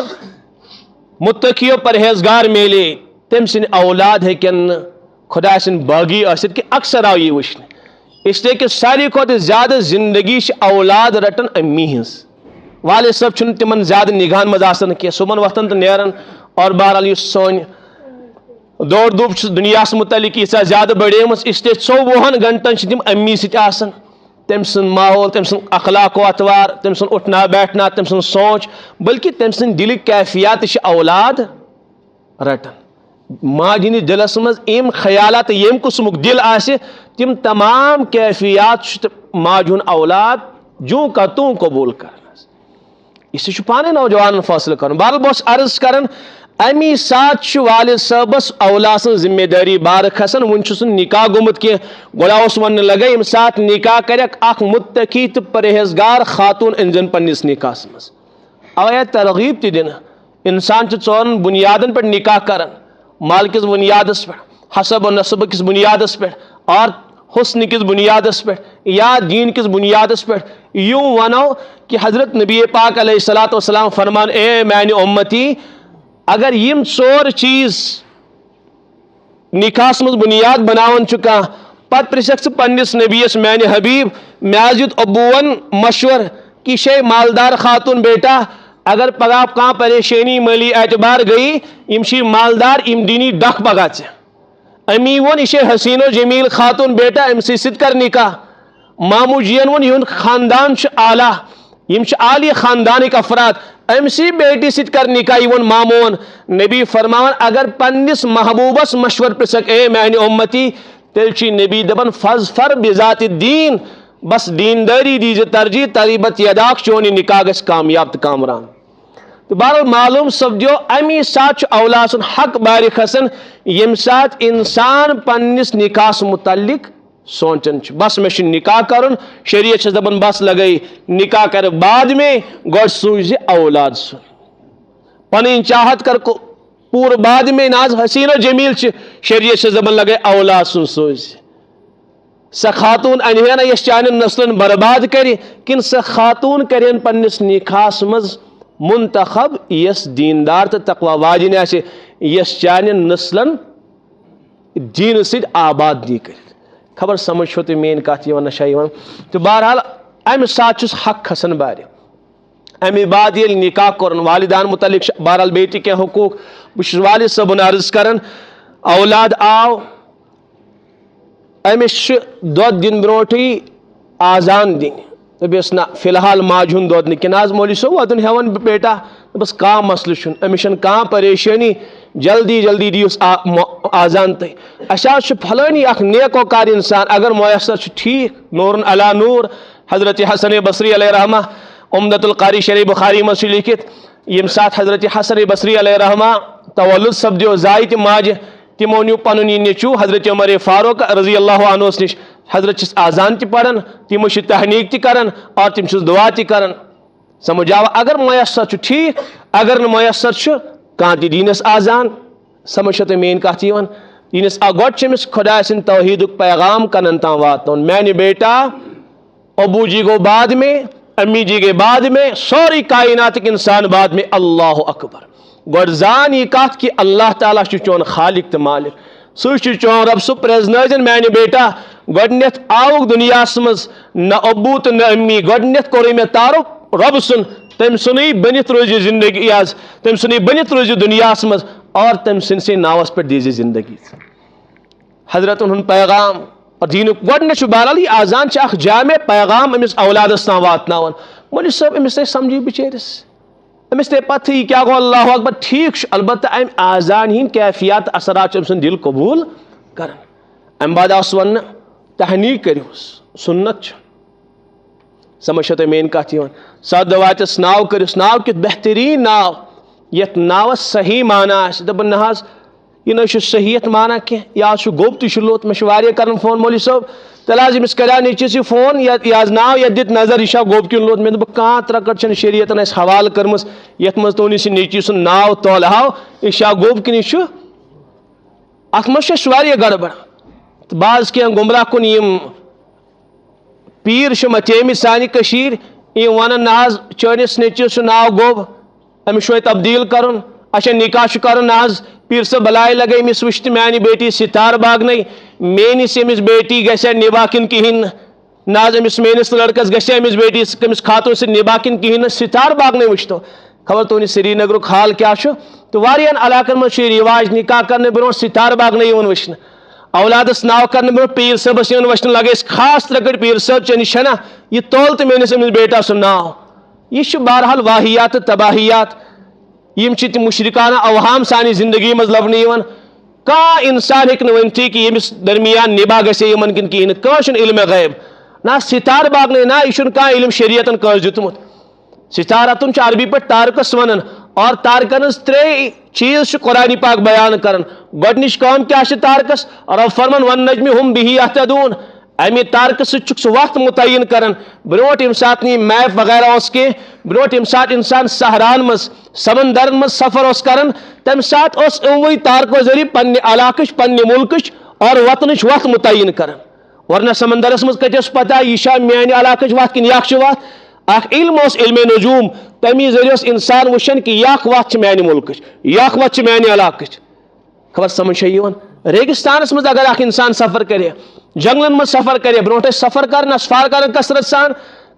متقی و پرہیزگار میلے تم سن اولاد ہیکن خدا سن باغی آسد کہ اکثر آو یہ وچھن اس لیے کہ ساری کھت زیادہ زندگی اولاد رٹن امی ہنس والد صاحب چھن تمن زیادہ نگاہن مز آسن کہ صبح وتھن تو نیرن اور بہرحال یہ سون دور دوپ دنیا متعلق یہ زیادہ بڑھم اس لیے 24 گھنٹن تم امی ست تم سن ماحول تم سن اخلاق و اطوار تم سن اٹھنا بیٹھنا تم سن سوچ بلکہ تم سن دل کیفیات اولاد رٹن ماجن دلس مز ام خیالات یم قسمک دل آسہ تم تمام کیفیات ماجن اولاد جو کا توں قبول کرنا اس پانے نوجوان فاصلہ کرن بہرحال بہت عرض کرن امی سات والد صاحبس اولاد سن ذمہ داری بار کھسن ون سن نکاح گومت کی گوڑا اس ون لگے یم سات نکاح کرک اخ متقی تو پرہیزگار خاتون انزن پنس نکاح مز اویا ترغیب تی دن انسان ژورن بنیادن پہ نکاح کرن مال کس بنیادس پہ حسب و نسب کس بنیادس پہ اور حسن کس بنیادس پہ یا دین کس بنیادس پہ یوں ونو کہ حضرت نبی پاک علیہ الصلوۃ والسلام فرمان اے میانہ امتی اگر یم ژور چیز نکاحس مز بنیاد بناون کان پتہ پرسک پنس نبیس میانہ حبیب مے دیت ابوون مشور کہ شے مالدار خاتون بیٹا اگر پگہ کان پریشانی مالی اعتبار گئی یم چھ مالدار یم دینی ڈکھ پگہ امی ون یہ حسین و جمیل خاتون بیٹا ام ست کر نکاح مامو جین ون یہ خاندان اعلیٰ یم عالی خاندانک افراد ام سی بیٹی ست کر نکاح یہ مامون نبی فرمان اگر پنس محبوبس مشور پرسک اے میانہ امتی تیل چھ نبی دپان فظفر بذات الدین بس دینداری دیز ترجیح تریبت یداک چون نکاح گژھِ کامیاب تو کامران تو بہرحال معلوم سپدیو امی سات اولا سن حق باری کھسن یم سات انسان پنس نکاحس متعلق سوچن بس میں نکاح کرن شریعت دپان بس لگئی نکاح کر بعد میں گوڑ سوز اولاد سن پن چاہت کر پور بعد میں ناز حسین و جمیل شریعت دپان لگے اولاد سن سوز سا خاتون انہینا یس چانن نسلن برباد کری کن سا خاتون کرین پنس نکاحس مز منتخب یس دیندار تو تقوی واجن آسے یس چانن نسلن دین سید آباد دی کر خبر سمجھ چھو تو مین کات یہ نشا یہ تو بہرحال ام سات حق کھسن بارے امی بعد یل نکاح کرن والدان متعلق بہرحال بیٹی کے حقوق بس والد صبن عرض کرن اولاد آو امس دود دن بروٹھی آزان دن دس نا فی الحال ماج ہند دود نکن آز مولی صاحب واتن ہیون بیٹا بس کان مسئلہ چھن امس کان پریشانی جلدی جلدی دیوس آزان تے اچھا پھلانی اخ نیک وکار انسان اگر میسر ٹھیک نورن علی نور حضرت حسن بصری علیہ رحمہ عمدۃ القاری شریف بخاری میں لکھت یم سات حضرت حسن بصری علیہ رحمہ تولد سپدیو زائت ماج تمو نیو پن یہ نیچو حضرت عمر فاروق رضی اللہ عنہ نش حضرت آزان تہ پڑھن تمو تحنیک تہ کرن اور تم دعا تہ کرن سمجھ آو اگر میسر ٹھیک اگر میسر کان تہ دینس آزان سمجھ تو مین کت دینس گوڈ چمس خدا سن توحید پیغام کنن تام واتن میانہ بیٹا ابو جی گو بعد میں امی جی کے بعد میں سوری کائنات کے انسان بعد میں اللہ اکبر گوڈ زان یہ کت کہ اللہ تعالیٰ چون خالق تو مالک سہ چون رب سہ پریزن میانہ بیٹا گۄڈنیتھ آوُکھ دُنیاہس منٛز نہ ابو تو نہ امی گۄڈنیتھ کوٚرُے مےٚ تعارُف رب سُنٛد تٔمۍ سُنٛدٕے بٔنِتھ روزِ زندگی آز تٔمۍ سُنٛدٕے بٔنِتھ روزِ دُنیاہس منٛز اور تٔمۍ سٕنٛدسٕے ناوس پٮ۪ٹھ دیٖزِ زندگی حضرتن ہُنٛد پیغام اور دینُک گۄڈنیتھ چھُ بہرحال یہِ آزان چھِ اکھ جامع پیغام أمِس اولادس تام واتناوان مولوی صٲب أمِس تھٲے سمجھی بِچٲرِس أمِس تھٲے پتہٕ یہِ کیٛاہ گوٚو اللہ اکبر ٹھیٖک چھُ البتہ امہِ آزان ہٕنٛدۍ کیفیات تہٕ اثرات چھِ أمۍ سُنٛد دِل قبوٗل کران امہِ بعد آوس وننہٕ تحنیک کٔرِوس سُنت چھُ سمجھ چھو تۄہہِ میٲنۍ کتھ یِوان ساتھ دواتس ناو کٔرِوس ناو کیُتھ بہتریٖن ناو یتھ ناوس صحیح معنی آسہِ دوٚپُن نہ حظ یہِ نہ چھُ صحیح یتھ معنی کینٛہہ یہِ حظ چھُ گوٚب تہِ چھُ لوٚت مےٚ چھُ واریاہ کران فون مولوی صٲب تیٚلہِ حظ أمِس کریاو نیٚچوِس یہِ فون یہِ حظ ناو یتھ دِتھ نظر یہِ چھا گوٚب کِنہٕ لوٚت مےٚ دوٚپُکھ کانٛہہ ترٛکَر چھنہٕ شریعتن اَسہِ حوالہٕ کٔرمٕژ یتھ منٛز تُہنٛدِس یہِ نیٚچی سُنٛد ناو تولہو یہِ چھا گوٚب کِنہٕ یہِ چھُ اتھ منٛز چھُ اَسہِ واریاہ گڑبڑ تہٕ بعض کینٛہہ گمراہ کُن یِم پیٖر چھِ متیمٕتۍ سانہِ کٔشیٖرِ یِم ونان نہ حظ چٲنِس نیٚچوِس چھُ ناو گوٚب أمِس چھُ وۄنۍ تبدیٖل کرُن اچھا نکاح چھُ کرُن نہ حظ پیٖر صٲب بلاے لگے أمِس وٕچھ تہٕ میانہِ بیٹی ستار باغنٕے میٲنِس أمِس بیٹی گژھِ نِباہ کِنہٕ کِہیٖنۍ نہٕ نہ حظ أمِس میٲنِس لڑکس گژھِ أمِس بیٹی أمِس خاتون سۭتۍ نِباہ کِنہٕ کِہیٖنۍ نہٕ ستار باغنٕے وٕچھتو خبر تُہنٛدِس سرینگرُک حال کیٛاہ چھُ تہٕ واریاہن علاقن منٛز چھُ یہِ رِواج نکاح کرنہٕ برونٛٹھ ستار باغنٕے یِوان وٕچھنہٕ اولادس ناو کرنہٕ برونٛٹھ پیٖر صٲبس یِوان وٕچھنہٕ لگے أسۍ خاص ترٛکٕر پیٖر صٲب ژےٚ نِش چھنا یہِ تول تہٕ میٲنِس أمِس بیٹا سُنٛد ناو یہِ چھُ بہرحال واحیات تہٕ تباہیات یِم چھِ تِم مُشرکانہ اوہام سانہِ زندگی منٛز لبنہٕ یِوان کانٛہہ انسان ہیٚکہِ نہٕ ؤنتھٕے کہ ییٚمِس درمیان نِباہ گژھِ یِمن کِنہٕ کِہیٖنۍ نہٕ کٲنٛسہِ چھُنہٕ علمِ غیب نہ ستار باغنٕے نہ یہِ چھُنہٕ کانٛہہ علم شریعتن کٲنٛسہِ دیُتمُت ستارتن چھُ عربی پٲٹھۍ تارکس ونان اور تارکن ہٕنٛز ترٛےٚ چیٖز چھُ قرآنِ پاک بیان کران گۄڈنِچ کٲم کیٛاہ چھِ تارکس رب فرمان والنجمِ ہُم بِہی یہتدوٗن امہِ تارکہٕ سۭتۍ چھُکھ ژٕ وتھ مُتعین کران برونٛٹھ ییٚمہِ ساتہٕ نہٕ یہِ میپ وغیرہ اوس کینٛہہ برونٛٹھ ییٚمہِ ساتہٕ انسان صحراہن منٛز سمندرن منٛز سفر اوس کران تمہِ ساتہٕ اوس یِموٕے تارکو ذٔریعہٕ پننہِ علاقٕچ پننہِ مُلکٕچ اور وطنٕچ وتھ مُتعین کران ورنہ سمندرس مز کتس پتہ یہ میانہ علاقہ وت کن یک وت اخ علم اس علم نجوم تمی ذریعہ انسان وچن کہ یک وت میانہ ملک یک وت میانہ علاقہ خبر سمجھ ریگستانس مز اگر اخ انسان سفر کرے جنگلن مز سفر کرے برونٹ سفر کرنا سفار کرن کثرت سان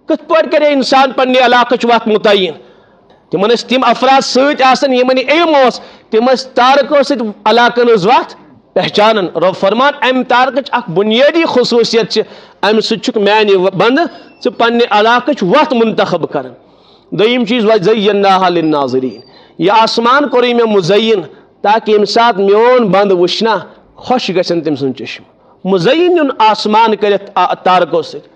کت پٲٹھۍ کرے انسان پنہ علاقہ وت متعین تمن تم افراد ست یمن علم اس تم تارکو ست علاقن ہز وت پہچانن رب فرمان ام تارکچ اخ بنیادی خصوصیت ام سک میانہ بند ث پنہ علاقچ وت منتخب کرن دویم چیز وزیناها للناظرین یہ آسمان کوٚر میں مزین تاکہ یم سات میون بند وچھنا خوش گژھن تم سن چشم مزین یون آسمان کرت تارکو ست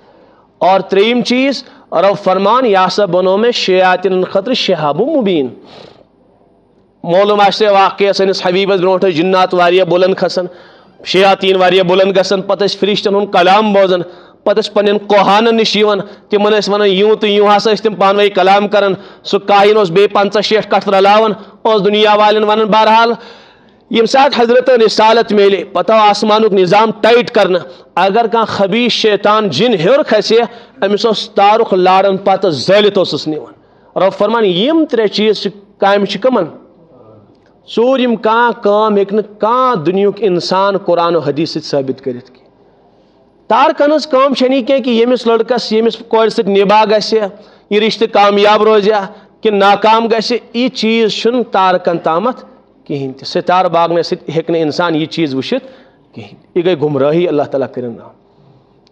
اور تریم چیز رب فرمان یہ سا بنو میں شیاطین خطر شہاب مبین معلوم آسے واقعہ سنس حبیبس برونٹ جنات واریاہ بلند کھسن شیاطین واریاہ بلند گژھن پتہ فرشتن ہن کلام بوزن پتہ پنن کوہانن نش تمن ونان یوں تو یوں ہسا تم پانوی کلام کرن سہ کاہن اس بے 50-60 کٹھ رلاون اس دنیا والن ونان بہرحال یم سات حضرت رسالت میلے پتہ آسمانک نظام ٹائٹ کرنا اگر کان خبیث شیطان جن ہیور کھسے امس اس تارک لاڑن پتہ زلت اس نوان رب فرمان یم ترے چیز کامہ چھ کمن ژوٗرِم کانٛہہ کٲم ہیٚکہِ نہٕ کانٛہہ دُنیُک اِنسان قرآن و حدیث سۭتۍ ثٲبت کٔرِتھ کینٛہہ تارکن ہٕنٛز کٲم چھےٚ نہٕ کینٛہہ کہِ ییٚمِس لڑکس ییٚمِس کورِ سۭتۍ نِباہ گژھِ یہِ رِشتہٕ کامیاب روزیا کِنہٕ ناکام گژھِ یہِ چیٖز چھُنہٕ تارکن تامتھ کِہیٖنۍ تہِ ستارٕ باغنہٕ سۭتۍ ہیٚکہِ نہٕ اِنسان یہِ چیٖز وٕچھِتھ کِہیٖنۍ یہِ گٔے گمرٲہی اللہ تعالیٰ کٔرِنۍ نام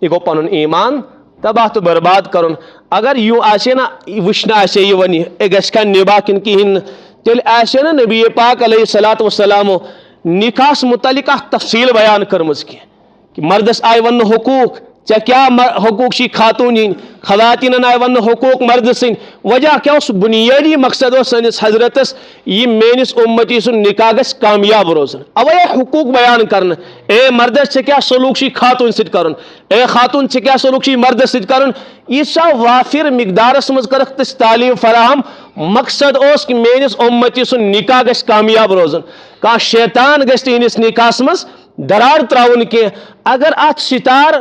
یہِ گوٚو پنُن ایمان تباہ تہٕ برباد کرُن اگر یوں آسہِ نا وٕچھنہٕ آسہِ یہِ وۄنۍ یہِ گژھِ کھا نِباہ کِنہٕ کِہیٖنۍ نہٕ تیٚلہِ آسہِ نا نبی پاک علیہ الصلوۃ والسلامو نکاحس متعلق اکھ تفصیل بیان کٔرمٕژ کینٛہہ کہ مردس آیہِ وننہٕ حقوٗق ژےٚ کیٛاہ حقوٗق چھی خاتوٗن ہِنٛدۍ خواتیٖنن آیہِ وننہٕ حقوٗق مرد سٕنٛدۍ وجہ کیٛاہ اوس بُنیٲدی مقصد اوس سٲنِس حضرتس یہِ میٲنِس اُمتی سُنٛد نکاح گژھِ کامیاب روزُن اوے آیہِ حقوٗق بیان کرنہٕ اے مردس ژےٚ کیٛاہ سلوٗک چھی خاتوٗن سۭتۍ کرُن اے خاتوٗن ژےٚ کیٛاہ سلوٗک چھی مردس سۭتۍ کرُن ییٖژاہ وافر مقدارس منٛز کٔرٕکھ تِژھ تعلیٖم فراہم مقصد اوس کہ میٲنِس اُمتی سُنٛد نکاح گژھِ کامیاب روزُن کانٛہہ شیطان گژھِ نہٕ یِہنٛدِس نکاحس منٛز درار تراوُن کینٛہہ اگر اتھ ستار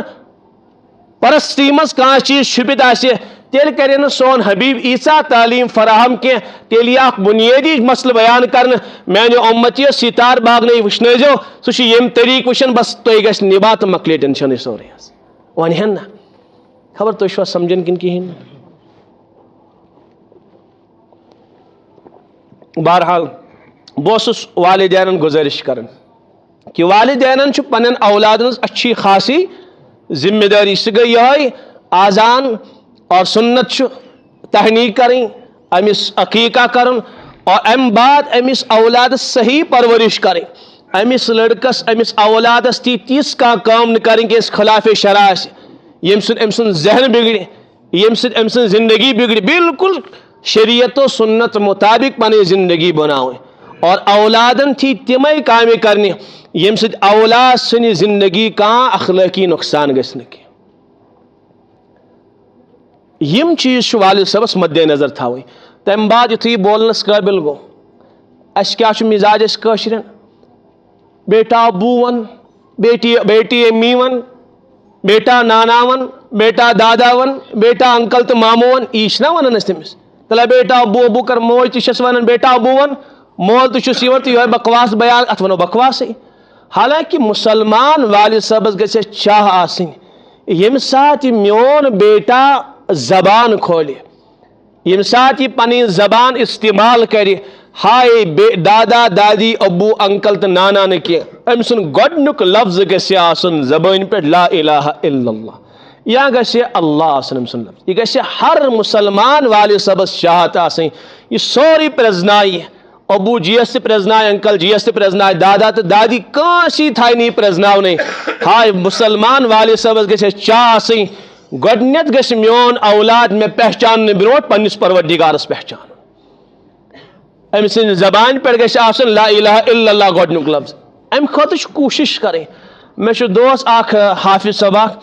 پرستی مز کانٛہہ چیٖز چھُپِتھ آسہِ تیٚلہِ کرِ نہٕ سون حبیٖب ییٖژاہ تعلیٖم فراہم کینٛہہ تیٚلہِ یی اکھ بُنیٲدی مسلہٕ بیان کرنہٕ میانہِ اُمتی ستار باغنٕے وٕچھنٲیزیو سُہ چھُ ییٚمہِ طریٖقہٕ وٕچھان بس تُہۍ گژھِ نِباہ تہٕ مۄکلے ٹینشنٕے سورُے حظ ونہن نہ خبر تُہۍ چھُوا سمجھان کِنہٕ کِہیٖنۍ نہٕ بہرحال بہٕ اوسُس والدینن گُزٲرِش کران کہ والدینن چھُ پننٮ۪ن اولادن ہٕنٛز اچھی خاصی ذمہ داری سہ گئی یہ آزان اور سنت چھُ تحنیق کریں امس عقیقہ کرن اور ام بعد امس اولادس صحیح پرورش کریں امس لڑکس امس اولادس تیس کانٛہہ کٲم نہٕ کریں کہ خلاف شرع آسہِ یم سۭتۍ أمۍ سُنٛد ذہن بگڑِ یم سۭتۍ أمۍ سٕنٛز زندگی بگڑِ بالکل شریعت و سنت مطابق پنٕنۍ زندگی بناوٕنۍ اور اولادن تھی تمے کامہِ کرنہِ یم سۭتۍ اولاد سٕنٛدِ زندگی کانٛہہ اخلٲقی نۄقصان گژھِ نہٕ کینٛہہ یم چیٖز چھُ والد صٲبس مدِ نظر تھاوٕنۍ تمہِ بعد یُتھُے یہِ بولنس قٲبِل گوٚو اَسہِ کیٛاہ چھُ مِزاج اَسہِ کٲشرٮ۪ن بیٹا ابوٗ ون بیٹی امی ون بیٹا نانا ون بیٹا دادا ون بیٹا انکل تہٕ ماموں ون یی چھِنہ ونان أسۍ تٔمِس تلے بیٹا ابوٗ ابوٗ کر موج تہِ چھس ونان بیٹا ابوٗ ون مول تہِ چھُس یِوان تہٕ یِہوے بکواس بیان اتھ ونو بکواسٕے حالانکہ مسلمان والد صٲبس گژھِ اَسہِ چاہ آسٕنۍ ییٚمہِ ساتہٕ یہِ میون بیٹا زبان کھولہِ ییٚمہِ ساتہٕ یہِ پنٕنۍ زبان استعمال کرِ ہاے دادا دادی ابوٗ انکل تہٕ نانا نہٕ کینٛہہ أمۍ سُنٛد گۄڈنیُک لفظ گژھِ آسُن زبٲنۍ پٮ۪ٹھ لا الہ الا اللہ یا گژھِ اللہ آسُن أمۍ سُنٛد لفظ یہِ گژھِ ہر مسلمان والد صٲبس چاہت آسٕنۍ یہِ سورُے پرٛزنایہِ ابوٗ جی یس تہِ پرٛزنایہِ انکل جی یس تہِ پرٛزنایہِ دادا تہٕ دادی کٲنٛسی تھایہِ نہٕ یہِ پرٛزناونٕے ہاے مسلمان والد صٲبس گژھِ اَسہِ چاہ آسٕنۍ گۄڈنٮ۪تھ گژھِ میون اولاد مےٚ پہچاننہٕ برونٛٹھ پننِس پروردِگارس پہچانُن أمۍ سٕنٛزِ زبانہِ پٮ۪ٹھ گژھِ آسُن لا الہ الا اللہ گۄڈنیُک لفظ امہِ خٲطرٕ چھُ کوٗشش کرٕنۍ مےٚ چھُ دوس اکھ حافظ صٲب اکھ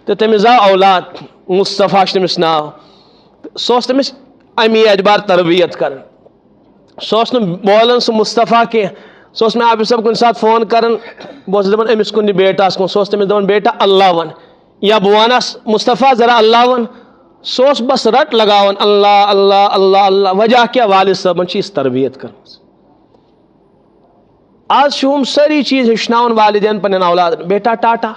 تہٕ تٔمِس زاو اولاد مصطفیٰ چھُ تٔمِس ناو سُہ اوس تٔمِس امی اعتبار تربیت کران سُہ اوس نہٕ بولان سُہ مصطفیٰ کینٛہہ سُہ اوس مےٚ حافظ صٲب کُنہِ ساتہٕ فون کران بہٕ اوسُس دپان أمِس کُن نہِ بیٹاہس کُن سُہ اوس تٔمِس دپان بیٹا اللہ ون یا بہ ونس مصطفیٰ ذرا اللہ ون سہ بس رٹ لگاون اللہ اللہ اللہ اللہ. وجہ کیا والد صاحبن اس تربیت کرم. آج ہم ساری چیز ہچناون والدین پنن اولاد بیٹا ٹاٹا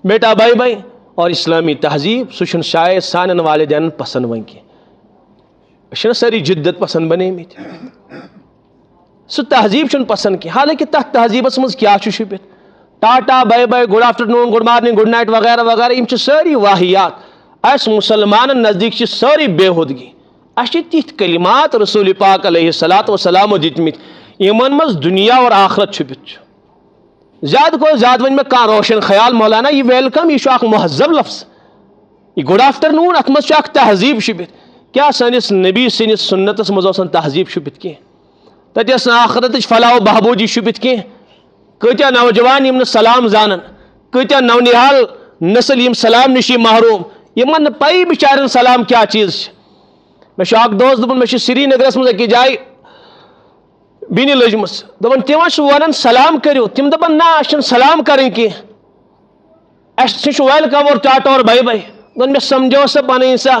بیٹا بائی بائی اور اسلامی تہذیب سہ شاید سان والدین پسند ون کی ساری جدت پسند بنے مت سہ تہذیب پسند کی. حالانکہ تک تہذیبس مز کیا شپت ta ta bye bye good afternoon good morning good night وغیرہ وغیرہ یم ساری واحیات اس مسلمان نزدیک ساری بے ہودگی. اس تیت کلمات رسول پاک علیہ الصلوۃ والسلام دتمت یمن مز دنیا اور آخرت چھپت. زیادہ کو زیادہ ون میں کان روشن خیال مولانا یہ ویلکم یہ اخ مہذب لفظ یہ گڈ آفٹرنون ات مز اخ تہذیب شپت. کیا سنس نبی سنس سنتس مز تہذیب شپت کی تتس آخرت فلاح و بہبودی شپت کی. کتیا نوجوان یم سلام زانن کتیا نونحال نسل یم سلام نشی محروم یمن پی بچارن سلام کیا چیز. میں اخ دوست دپن میں سری نگرس مز اکی جائے بینی لجمس دپن تم ونان سلام کرو تم دپن نا اس سلام کریں کی اس ویلکم اور ٹاٹا اور بائی بائی. دپن میں سمجھو سا پن سا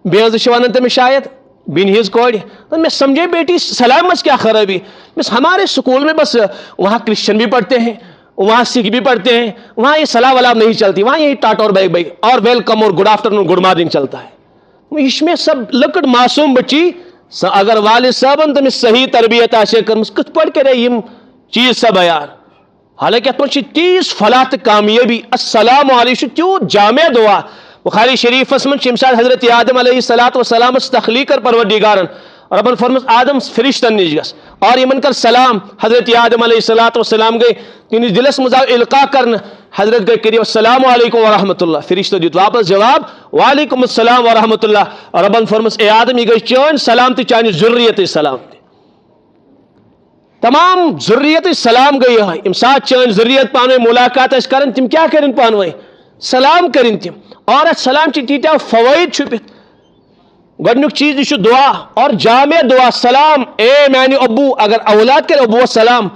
بیز ونان تمہیں شاید بین ہز کوڑ میں سمجھے بیٹی سلام مس کیا خرابی. بس ہمارے اسکول میں بس وہاں کرسچن بھی پڑھتے ہیں وہاں سکھ بھی پڑھتے ہیں وہاں یہ سلام ولام نہیں چلتی وہاں یہی ٹاٹا اور بائی بائی اور ویلکم اور گڈ آفٹرنون گڈ مارننگ چلتا ہے. اس میں سب لکٹ معصوم بچی اگر والد صاحبن تمہیں صحیح تربیت آسے کرم کت پڑھ کرے یم چیز سا بیان. حالانکہ ات من تیس فلاح تو کامیابی السلام علیکم تیوت جامع دعا. بخاری شریف من شمساد حضرت آدم علیہ الصلوۃ والسلام تخلیق کر پروردگارن ربن فرمس آدم فرشتن نش گس اور یمن کر سلام. حضرت آدم علیہ الصلوۃ والسلام گئی تہندس دلس مز آو القاء کرن حضرت گئی کریو السلام علیکم ورحمۃ اللہ. فرشتو دیت واپس جواب وعلیکم السلام ورحمۃ اللہ. ربن فرمس اے آدم یہ گئی چون سلام تو چانہ ذریت سلام تمام ذریت سلام گئی یم سات چان ذریت پانوی ملاقات اس کرن تم کیا کرن پانوی سلام کرن تم. اور ات سلام چی تیتیا فوائد چھپت. گۄڈنیُک چیز یہ دعا اور جامع دعا سلام اے میانہ ابو اگر اولاد کر ابو سلام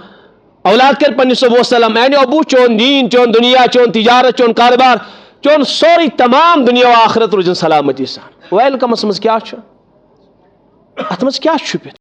اولاد کر پنس ابو سلام میانہ ابو چون دین چون دنیا چون تجارت چون کاروبار چون سوری تمام دنیا و آخرت روزن سلامتی سان. ویلکمس مز کیا ات مز کیا چھپت